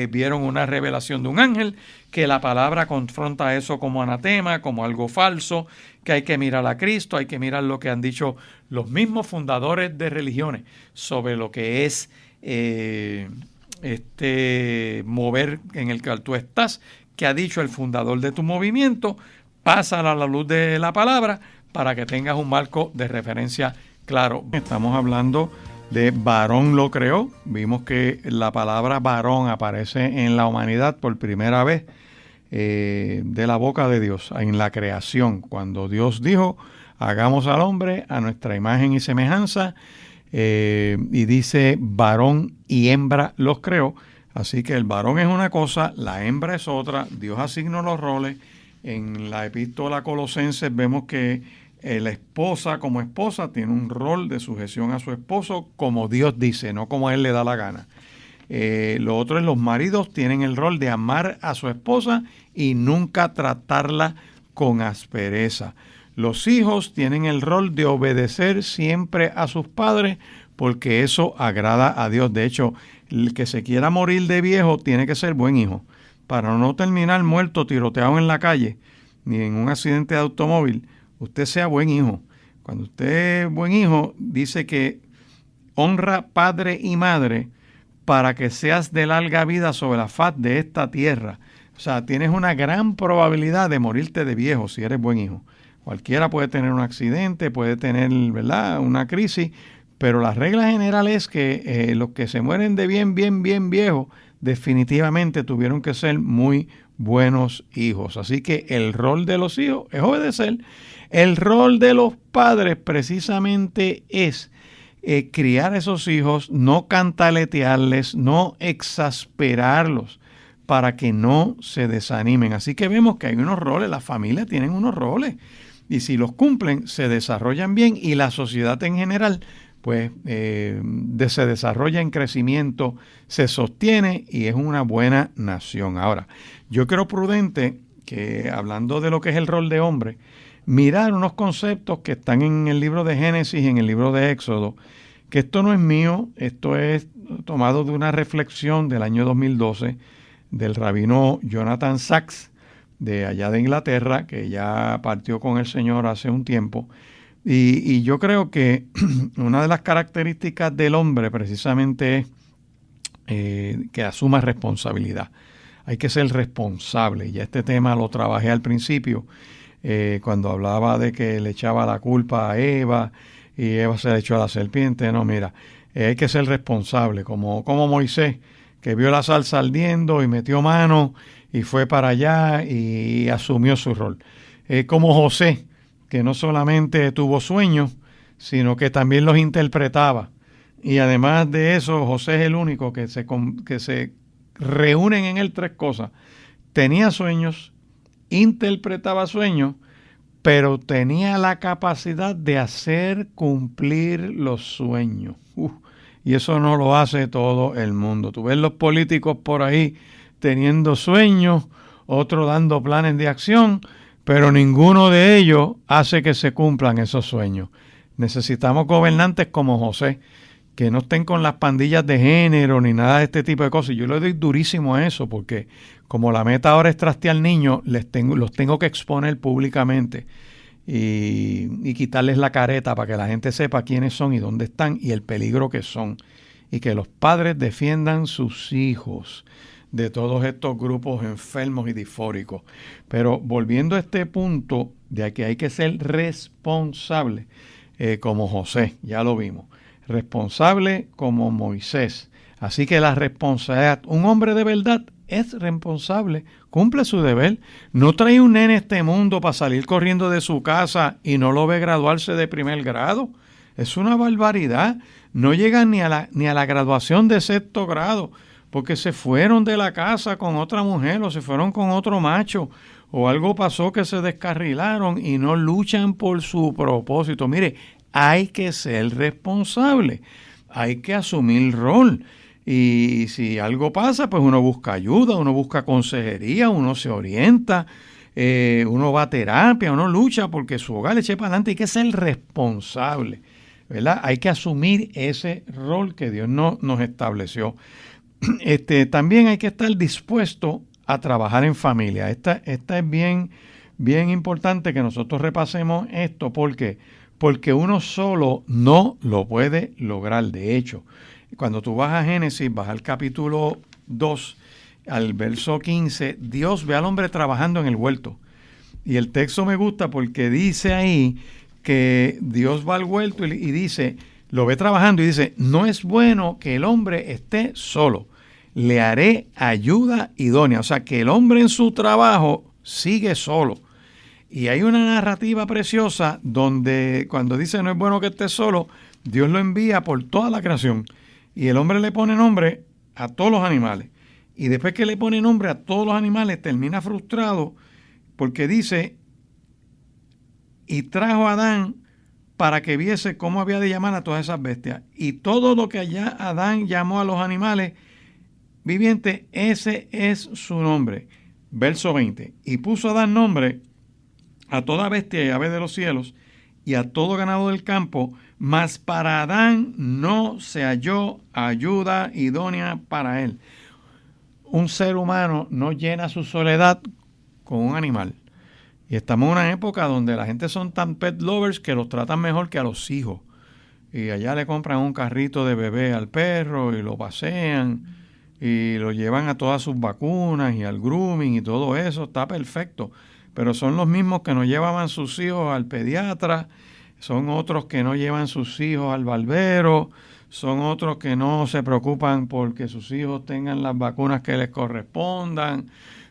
vieron una revelación de un ángel, que la palabra confronta eso como anatema, como algo falso, que hay que mirar a Cristo, hay que mirar lo que han dicho los mismos fundadores de religiones sobre lo que es mover en el que tú estás, que ha dicho el fundador de tu movimiento. Pásala a la luz de la palabra para que tengas un marco de referencia claro. Estamos hablando de varón lo creó. Vimos que la palabra varón aparece en la humanidad por primera vez de la boca de Dios, en la creación, cuando Dios dijo, hagamos al hombre a nuestra imagen y semejanza, y dice varón y hembra los creó. Así que el varón es una cosa, la hembra es otra. Dios asignó los roles. En la epístola a Colosenses vemos que la esposa como esposa tiene un rol de sujeción a su esposo como Dios dice, no como a él le da la gana. Lo otro es los maridos tienen el rol de amar a su esposa y nunca tratarla con aspereza. Los hijos tienen el rol de obedecer siempre a sus padres porque eso agrada a Dios. De hecho, el que se quiera morir de viejo tiene que ser buen hijo para no terminar muerto, tiroteado en la calle ni en un accidente de automóvil. Usted sea buen hijo. Cuando usted es buen hijo, dice que honra padre y madre para que seas de larga vida sobre la faz de esta tierra. O sea, tienes una gran probabilidad de morirte de viejo si eres buen hijo. Cualquiera puede tener un accidente, puede tener, ¿verdad?, una crisis, pero la regla general es que los que se mueren de bien viejos, definitivamente tuvieron que ser muy buenos hijos. Así que el rol de los hijos es obedecer. El rol de los padres precisamente es criar a esos hijos, no cantaletearles, no exasperarlos para que no se desanimen. Así que vemos que hay unos roles, las familias tienen unos roles y si los cumplen se desarrollan bien y la sociedad en general pues se desarrolla en crecimiento, se sostiene y es una buena nación. Ahora, yo creo prudente que hablando de lo que es el rol de hombre, mirar unos conceptos que están en el libro de Génesis y en el libro de Éxodo, que esto no es mío, esto es tomado de una reflexión del año 2012 del rabino Jonathan Sacks, de allá de Inglaterra, que ya partió con el Señor hace un tiempo. Y yo creo que una de las características del hombre precisamente es que asuma responsabilidad. Hay que ser responsable. Y ya este tema lo trabajé al principio, cuando hablaba de que le echaba la culpa a Eva y Eva se le echó a la serpiente. No, mira, hay que ser responsable, como Moisés, que vio la salsa ardiendo y metió mano y fue para allá y asumió su rol. Como José, que no solamente tuvo sueños, sino que también los interpretaba. Y además de eso, José es el único que se reúnen en él tres cosas. Tenía sueños, interpretaba sueños, pero tenía la capacidad de hacer cumplir los sueños. Y eso no lo hace todo el mundo. Tú ves los políticos por ahí teniendo sueños, otros dando planes de acción, pero ninguno de ellos hace que se cumplan esos sueños. Necesitamos gobernantes como José, que no estén con las pandillas de género ni nada de este tipo de cosas. Yo le doy durísimo a eso porque como la meta ahora es trastear niños, los tengo que exponer públicamente y quitarles la careta para que la gente sepa quiénes son y dónde están y el peligro que son. Y que los padres defiendan sus hijos de todos estos grupos enfermos y disfóricos. Pero volviendo a este punto de que hay que ser responsable, como José, ya lo vimos, responsable como Moisés. Así que la responsabilidad, un hombre de verdad es responsable, cumple su deber. No trae un nene a este mundo para salir corriendo de su casa y no lo ve graduarse de primer grado. Es una barbaridad. No llegan ni a la graduación de sexto grado porque se fueron de la casa con otra mujer o se fueron con otro macho o algo pasó que se descarrilaron y no luchan por su propósito. Mire, hay que ser responsable, hay que asumir rol. Y si algo pasa, pues uno busca ayuda, uno busca consejería, uno se orienta, uno va a terapia, uno lucha porque su hogar le eche para adelante. Hay que ser responsable, ¿verdad? Hay que asumir ese rol que Dios nos estableció. También hay que estar dispuesto a trabajar en familia. Esta es bien importante que nosotros repasemos esto. ¿Por qué? Porque uno solo no lo puede lograr. De hecho, cuando tú vas a Génesis, vas al capítulo 2, al verso 15, Dios ve al hombre trabajando en el huerto. Y el texto me gusta porque dice ahí que Dios va al huerto y dice, lo ve trabajando y dice, no es bueno que el hombre esté solo, le haré ayuda idónea. O sea, que el hombre en su trabajo sigue solo. Y hay una narrativa preciosa donde cuando dice no es bueno que esté solo, Dios lo envía por toda la creación. Y el hombre le pone nombre a todos los animales. Y después que le pone nombre a todos los animales, termina frustrado porque dice, y trajo a Adán para que viese cómo había de llamar a todas esas bestias. Y todo lo que allá Adán llamó a los animales vivientes, ese es su nombre. Verso 20. Y puso Adán nombre a toda bestia y ave de los cielos y a todo ganado del campo, mas para Adán no se halló ayuda idónea para él. Un ser humano no llena su soledad con un animal. Y estamos en una época donde la gente son tan pet lovers que los tratan mejor que a los hijos. Y allá le compran un carrito de bebé al perro y lo pasean. y lo llevan a todas sus vacunas y al grooming y todo eso, está perfecto. Pero son los mismos que no llevaban sus hijos al pediatra, son otros que no llevan sus hijos al barbero, son otros que no se preocupan porque sus hijos tengan las vacunas que les correspondan,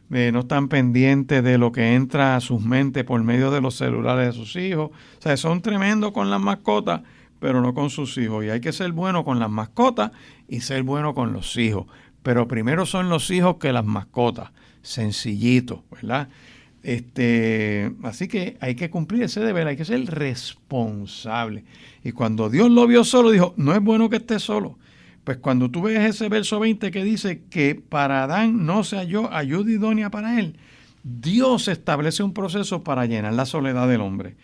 no están pendientes de lo que entra a sus mentes por medio de los celulares de sus hijos. O sea, son tremendos con las mascotas, pero no con sus hijos. Y hay que ser bueno con las mascotas y ser bueno con los hijos. Pero primero son los hijos que las mascotas. Sencillito, ¿verdad? Así que hay que cumplir ese deber, hay que ser responsable. Y cuando Dios lo vio solo, dijo, no es bueno que esté solo. Pues cuando tú ves ese verso 20 que dice que para Adán no se halló ayuda idónea para él, Dios establece un proceso para llenar la soledad del hombre.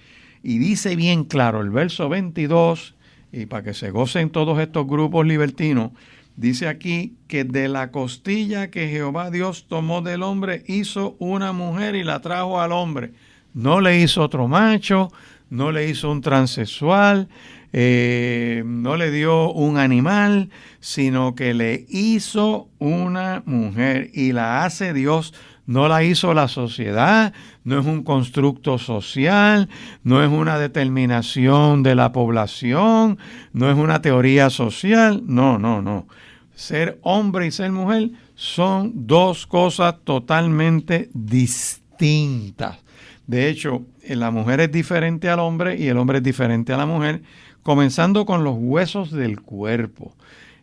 Y dice bien claro el verso 22, y para que se gocen todos estos grupos libertinos, dice aquí que de la costilla que Jehová Dios tomó del hombre, hizo una mujer y la trajo al hombre. No le hizo otro macho, no le hizo un transexual, no le dio un animal, sino que le hizo una mujer y la hace Dios. No la hizo la sociedad, no es un constructo social, no es una determinación de la población, no es una teoría social, no. Ser hombre y ser mujer son dos cosas totalmente distintas. De hecho, la mujer es diferente al hombre y el hombre es diferente a la mujer, comenzando con los huesos del cuerpo.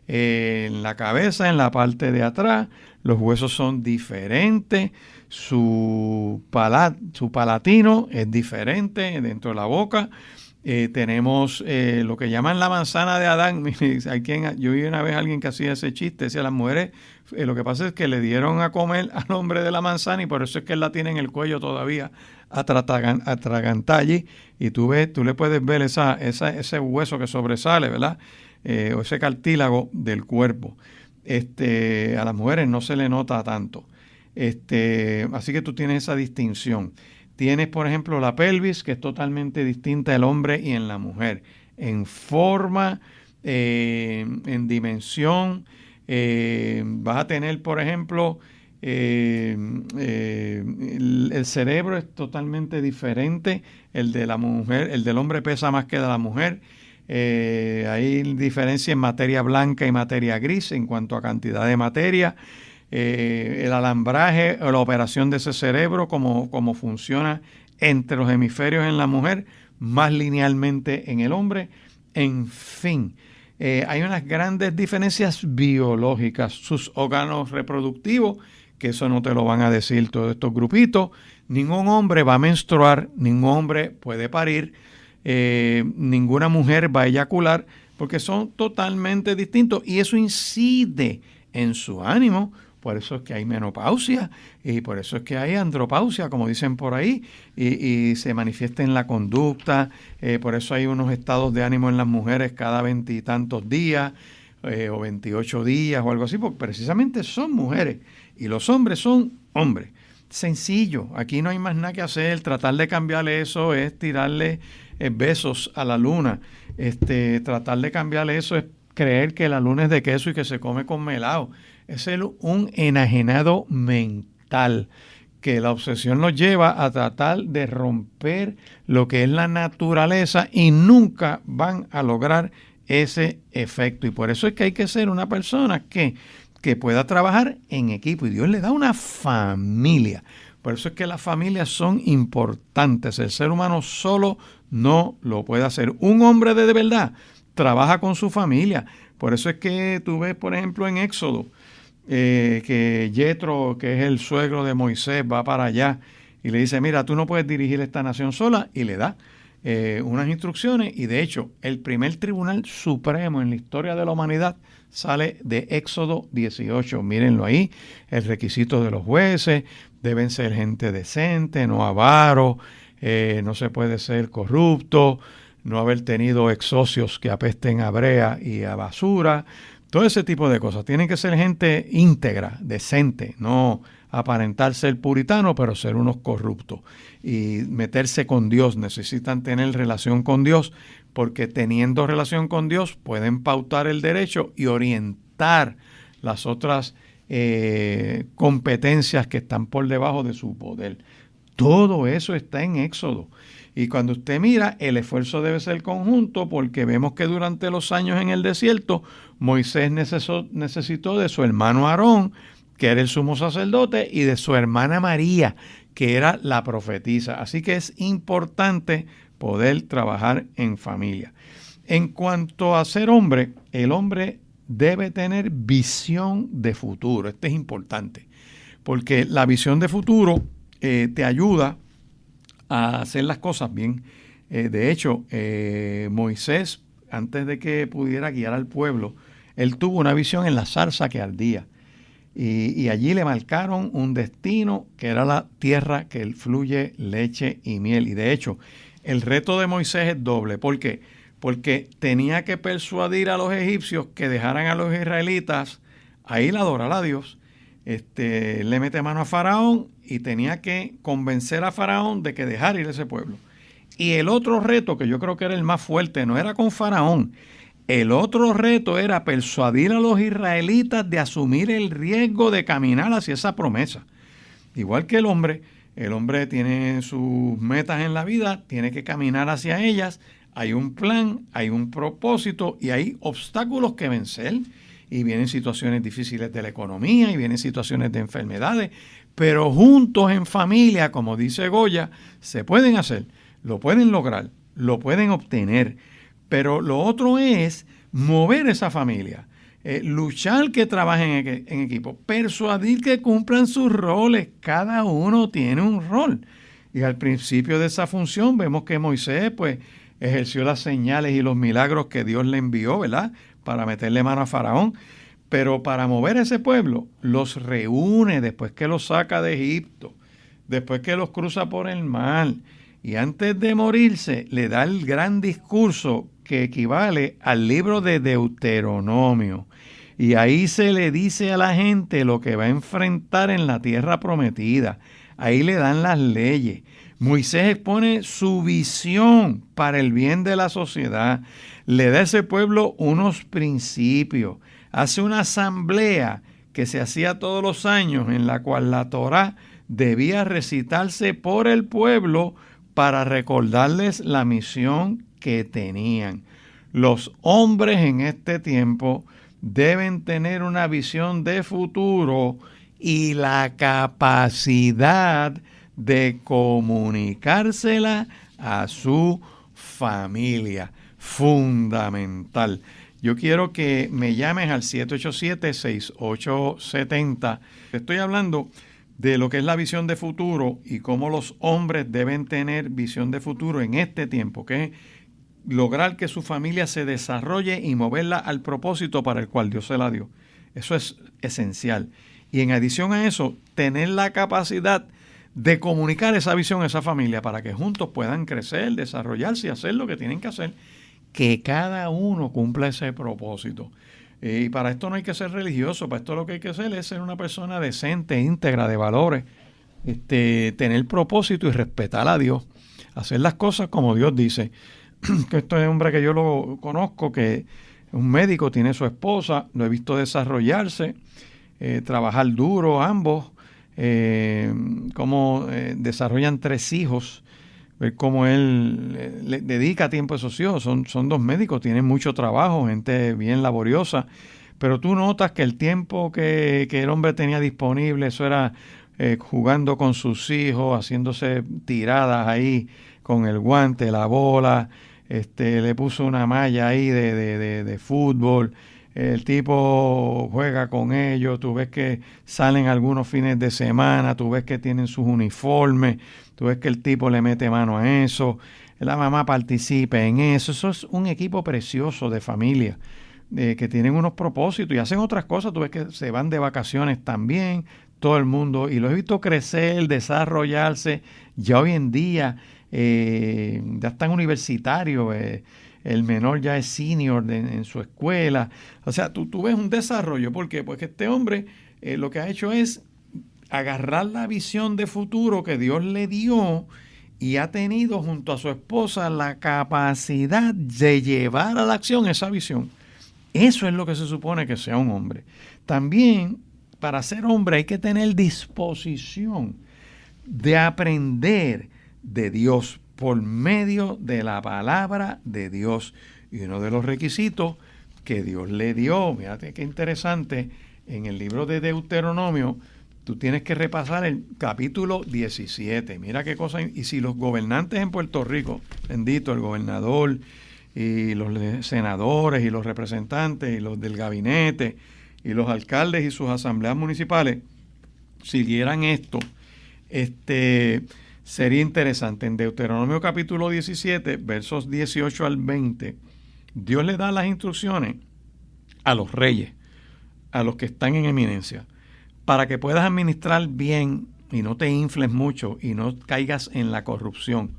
En la cabeza, en la parte de atrás, los huesos son diferentes, su palatino es diferente dentro de la boca. Tenemos lo que llaman la manzana de Adán. Yo vi una vez a alguien que hacía ese chiste, decía, las mujeres, lo que pasa es que le dieron a comer al hombre de la manzana y por eso es que él la tiene en el cuello todavía atragantada allí, y tú le puedes ver ese hueso que sobresale, ¿verdad? O ese cartílago del cuerpo. A las mujeres no se le nota tanto. Así que tú tienes esa distinción. Tienes, por ejemplo, la pelvis, que es totalmente distinta del hombre y en la mujer. En forma, en dimensión, vas a tener, por ejemplo, el cerebro es totalmente diferente. El de la mujer, el del hombre pesa más que el de la mujer. Hay diferencia en materia blanca y materia gris en cuanto a cantidad de materia. El alambraje o la operación de ese cerebro, como funciona entre los hemisferios en la mujer, más linealmente en el hombre. En fin, hay unas grandes diferencias biológicas. Sus órganos reproductivos, que eso no te lo van a decir todos estos grupitos. Ningún hombre va a menstruar, ningún hombre puede parir, ninguna mujer va a eyacular, porque son totalmente distintos y eso incide en su ánimo. Por eso es que hay menopausia y por eso es que hay andropausia, como dicen por ahí, y se manifiesta en la conducta. Por eso hay unos estados de ánimo en las mujeres cada 20 y tantos días o 28 días o algo así, porque precisamente son mujeres y los hombres son hombres. Sencillo, aquí no hay más nada que hacer. Tratar de cambiarle eso es tirarle besos a la luna. Tratar de cambiarle eso es creer que la luna es de queso y que se come con melado. Es un enajenado mental que la obsesión nos lleva a tratar de romper lo que es la naturaleza y nunca van a lograr ese efecto. Y por eso es que hay que ser una persona que pueda trabajar en equipo. Y Dios le da una familia. Por eso es que las familias son importantes. El ser humano solo no lo puede hacer. Un hombre de verdad trabaja con su familia. Por eso es que tú ves, por ejemplo, en Éxodo, que Yetro, que es el suegro de Moisés, va para allá y le dice, mira, tú no puedes dirigir esta nación sola, y le da unas instrucciones. Y de hecho, el primer tribunal supremo en la historia de la humanidad sale de Éxodo 18. Mírenlo ahí, el requisito de los jueces: deben ser gente decente, no avaros, no se puede ser corrupto, no haber tenido ex socios que apesten a brea y a basura, todo ese tipo de cosas. Tienen que ser gente íntegra, decente, no aparentar ser puritano, pero ser unos corruptos. Y meterse con Dios, necesitan tener relación con Dios, porque teniendo relación con Dios pueden pautar el derecho y orientar las otras competencias que están por debajo de su poder. Todo eso está en Éxodo. Y cuando usted mira, el esfuerzo debe ser conjunto, porque vemos que durante los años en el desierto, Moisés necesitó de su hermano Aarón, que era el sumo sacerdote, y de su hermana María, que era la profetisa. Así que es importante poder trabajar en familia. En cuanto a ser hombre, el hombre debe tener visión de futuro. Esto es importante, porque la visión de futuro te ayuda a hacer las cosas bien. De hecho, Moisés, antes de que pudiera guiar al pueblo, él tuvo una visión en la zarza que ardía. Y allí le marcaron un destino que era la tierra que fluye leche y miel. Y de hecho, el reto de Moisés es doble. ¿Por qué? Porque tenía que persuadir a los egipcios que dejaran a los israelitas a ir a adorar a Dios. Le mete mano a Faraón y tenía que convencer a Faraón de que dejara ir a ese pueblo. Y el otro reto, que yo creo que era el más fuerte, no era con Faraón. El otro reto era persuadir a los israelitas de asumir el riesgo de caminar hacia esa promesa. Igual que el hombre tiene sus metas en la vida, tiene que caminar hacia ellas. Hay un plan, hay un propósito y hay obstáculos que vencer. Y vienen situaciones difíciles de la economía y vienen situaciones de enfermedades. Pero juntos en familia, como dice Goya, se pueden hacer, lo pueden lograr, lo pueden obtener. Pero lo otro es mover esa familia, luchar que trabajen en equipo, persuadir que cumplan sus roles. Cada uno tiene un rol. Y al principio de esa función vemos que Moisés pues ejerció las señales y los milagros que Dios le envió, ¿verdad?, para meterle mano a Faraón. Pero para mover a ese pueblo, los reúne después que los saca de Egipto, después que los cruza por el mar. Y antes de morirse, le da el gran discurso que equivale al libro de Deuteronomio. Y ahí se le dice a la gente lo que va a enfrentar en la tierra prometida. Ahí le dan las leyes. Moisés expone su visión para el bien de la sociedad. Le da a ese pueblo unos principios. Hace una asamblea que se hacía todos los años, en la cual la Torá debía recitarse por el pueblo para recordarles la misión que tenían. Los hombres en este tiempo deben tener una visión de futuro y la capacidad de comunicársela a su familia. Fundamental. Yo quiero que me llames al 787-6870. Estoy hablando de lo que es la visión de futuro y cómo los hombres deben tener visión de futuro en este tiempo, que es lograr que su familia se desarrolle y moverla al propósito para el cual Dios se la dio. Eso es esencial. Y en adición a eso, tener la capacidad de comunicar esa visión a esa familia para que juntos puedan crecer, desarrollarse y hacer lo que tienen que hacer, que cada uno cumpla ese propósito. Y para esto no hay que ser religioso, para esto lo que hay que hacer es ser una persona decente, íntegra, de valores, tener propósito y respetar a Dios, hacer las cosas como Dios dice. Que esto es un hombre que yo lo conozco, que es un médico, tiene su esposa, lo he visto desarrollarse, trabajar duro ambos, cómo desarrollan 3 hijos, ver cómo él le dedica tiempo a esos hijos. Son 2 médicos, tienen mucho trabajo, gente bien laboriosa, pero tú notas que el tiempo que el hombre tenía disponible, eso era jugando con sus hijos, haciéndose tiradas ahí con el guante, la bola, le puso una malla ahí de fútbol. El tipo juega con ellos, tú ves que salen algunos fines de semana, tú ves que tienen sus uniformes, tú ves que el tipo le mete mano a eso, la mamá participa en eso. Eso es un equipo precioso de familia, que tienen unos propósitos y hacen otras cosas. Tú ves que se van de vacaciones también, todo el mundo, y los he visto crecer, desarrollarse. Ya hoy en día ya están universitarios, el menor ya es senior en su escuela. O sea, tú ves un desarrollo. ¿Por qué? Porque este hombre lo que ha hecho es agarrar la visión de futuro que Dios le dio y ha tenido junto a su esposa la capacidad de llevar a la acción esa visión. Eso es lo que se supone que sea un hombre. También para ser hombre hay que tener disposición de aprender de Dios por medio de la palabra de Dios. Y uno de los requisitos que Dios le dio, fíjate qué interesante, en el libro de Deuteronomio, tú tienes que repasar el capítulo 17. Mira qué cosa. Y si los gobernantes en Puerto Rico, bendito el gobernador y los senadores y los representantes y los del gabinete y los alcaldes y sus asambleas municipales siguieran esto, sería interesante. En Deuteronomio capítulo 17, versos 18 al 20, Dios le da las instrucciones a los reyes, a los que están en eminencia, para que puedas administrar bien y no te infles mucho y no caigas en la corrupción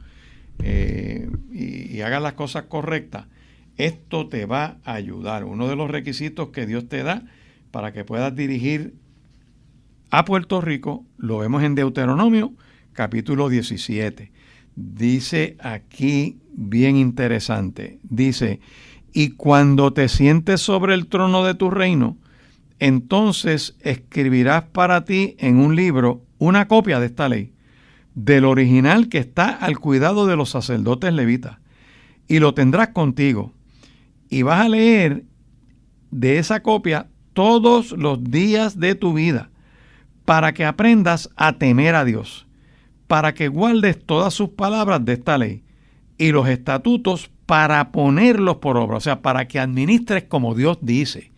y hagas las cosas correctas. Esto te va a ayudar. Uno de los requisitos que Dios te da para que puedas dirigir a Puerto Rico, lo vemos en Deuteronomio capítulo 17. Dice aquí, bien interesante, dice: y cuando te sientes sobre el trono de tu reino, entonces escribirás para ti en un libro una copia de esta ley, del original que está al cuidado de los sacerdotes levitas, y lo tendrás contigo, y vas a leer de esa copia todos los días de tu vida, para que aprendas a temer a Dios, para que guardes todas sus palabras de esta ley y los estatutos para ponerlos por obra, o sea, para que administres como Dios dice,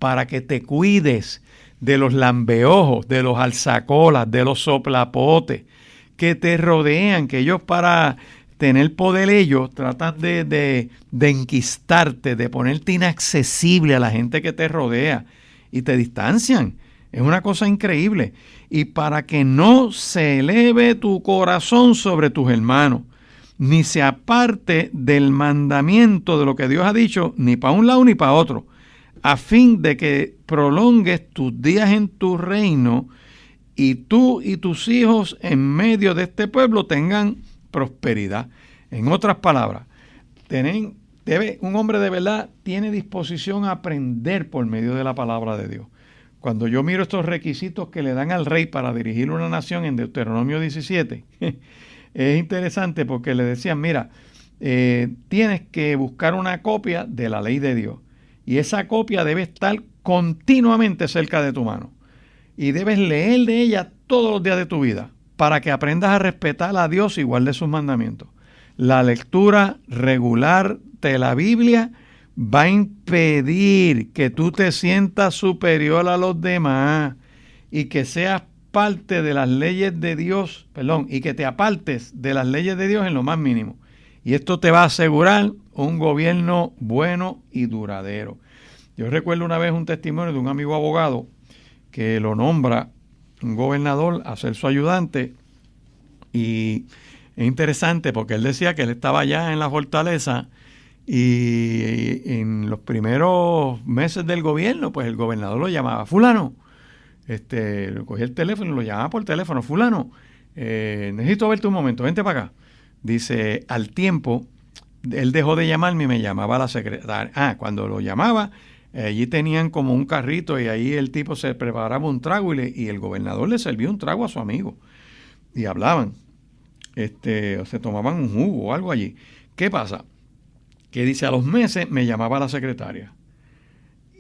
para que te cuides de los lambeojos, de los alzacolas, de los soplapotes que te rodean, que ellos para tener poder ellos tratan de enquistarte, de ponerte inaccesible a la gente que te rodea y te distancian. Es una cosa increíble. Y para que no se eleve tu corazón sobre tus hermanos, ni se aparte del mandamiento de lo que Dios ha dicho, ni para un lado ni para otro, a fin de que prolongues tus días en tu reino y tú y tus hijos en medio de este pueblo tengan prosperidad. En otras palabras, un hombre de verdad tiene disposición a aprender por medio de la palabra de Dios. Cuando yo miro estos requisitos que le dan al rey para dirigir una nación en Deuteronomio 17, es interesante porque le decían, mira, tienes que buscar una copia de la ley de Dios y esa copia debe estar continuamente cerca de tu mano y debes leer de ella todos los días de tu vida para que aprendas a respetar a Dios y guardes sus mandamientos. La lectura regular de la Biblia va a impedir que tú te sientas superior a los demás y que seas parte de las leyes de Dios, y que te apartes de las leyes de Dios en lo más mínimo. Y esto te va a asegurar un gobierno bueno y duradero. Yo recuerdo una vez un testimonio de un amigo abogado que lo nombra un gobernador a ser su ayudante, y es interesante porque él decía que él estaba allá en la fortaleza y en los primeros meses del gobierno, pues el gobernador lo llamaba, fulano, cogía el teléfono y lo llamaba por teléfono, fulano, necesito verte un momento, vente para acá. Dice, al tiempo, él dejó de llamarme y me llamaba la secretaria. Cuando lo llamaba, allí tenían como un carrito y ahí el tipo se preparaba un trago y el gobernador le servía un trago a su amigo. Y hablaban, o se tomaban un jugo o algo allí. ¿Qué pasa? Que dice, a los meses me llamaba la secretaria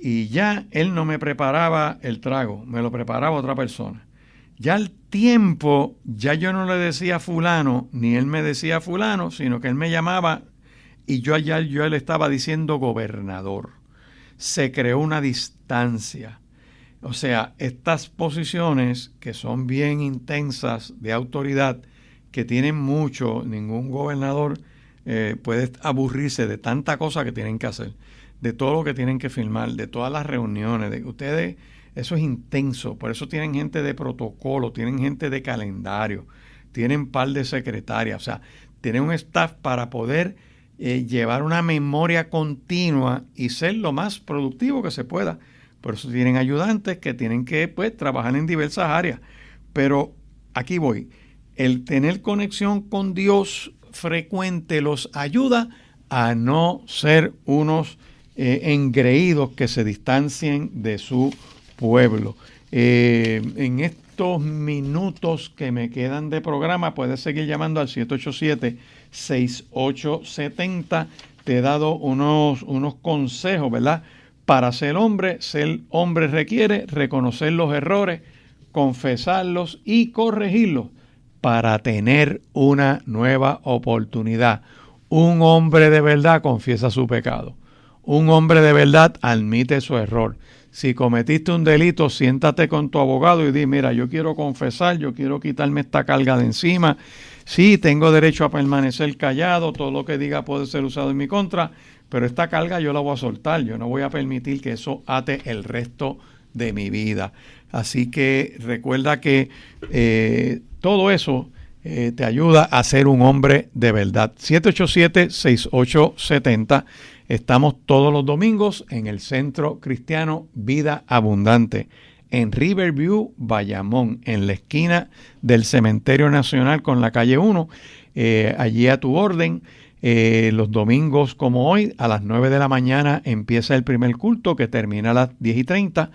y ya él no me preparaba el trago, me lo preparaba otra persona. Ya al tiempo, ya yo no le decía fulano, ni él me decía fulano, sino que él me llamaba y yo le estaba diciendo gobernador. Se creó una distancia. O sea, estas posiciones que son bien intensas de autoridad, que tienen mucho, ningún gobernador puede aburrirse de tanta cosa que tienen que hacer, de todo lo que tienen que firmar, de todas las reuniones, de ustedes, eso es intenso, por eso tienen gente de protocolo, tienen gente de calendario, tienen par de secretarias, o sea, tienen un staff para poder llevar una memoria continua y ser lo más productivo que se pueda. Por eso tienen ayudantes que tienen que trabajar en diversas áreas. Pero aquí voy, el tener conexión con Dios frecuente los ayuda a no ser unos engreídos que se distancien de su pueblo. En estos minutos que me quedan de programa, puedes seguir llamando al 787-6870. Te he dado unos consejos, ¿verdad? Para ser hombre requiere reconocer los errores, confesarlos y corregirlos para tener una nueva oportunidad. Un hombre de verdad confiesa su pecado. Un hombre de verdad admite su error. Si cometiste un delito, siéntate con tu abogado y di, mira, yo quiero confesar, yo quiero quitarme esta carga de encima. Sí, tengo derecho a permanecer callado, todo lo que diga puede ser usado en mi contra, pero esta carga yo la voy a soltar, yo no voy a permitir que eso ate el resto de mi vida. Así que recuerda que todo eso te ayuda a ser un hombre de verdad. 787-6870. Estamos todos los domingos en el Centro Cristiano Vida Abundante, en Riverview, Bayamón, en la esquina del Cementerio Nacional con la calle 1. Allí a tu orden. Los domingos como hoy, a las 9 de la mañana empieza el primer culto que termina a las 10:30.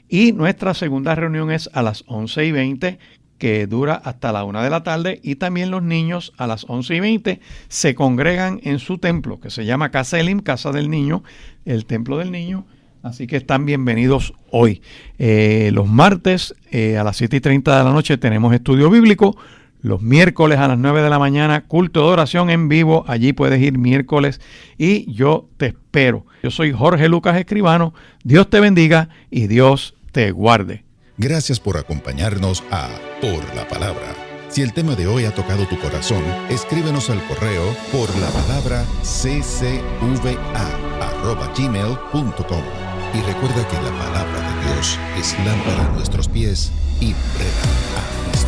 Y nuestra segunda reunión es a las 11:20, que dura hasta la 1 de la tarde, y también los niños a las 11:20 se congregan en su templo, que se llama Casa Elim, Casa del Niño, el Templo del Niño, así que están bienvenidos hoy. Los martes a las 7:30 de la noche tenemos estudio bíblico, los miércoles a las 9 de la mañana, culto de oración en vivo, allí puedes ir miércoles y yo te espero. Yo soy Jorge Lucas Escribano, Dios te bendiga y Dios te guarde. Gracias por acompañarnos a Por la Palabra. Si el tema de hoy ha tocado tu corazón, escríbenos al correo porlapalabraccva@gmail.com. Y recuerda que la palabra de Dios es lámpara a nuestros pies y breda a nuestros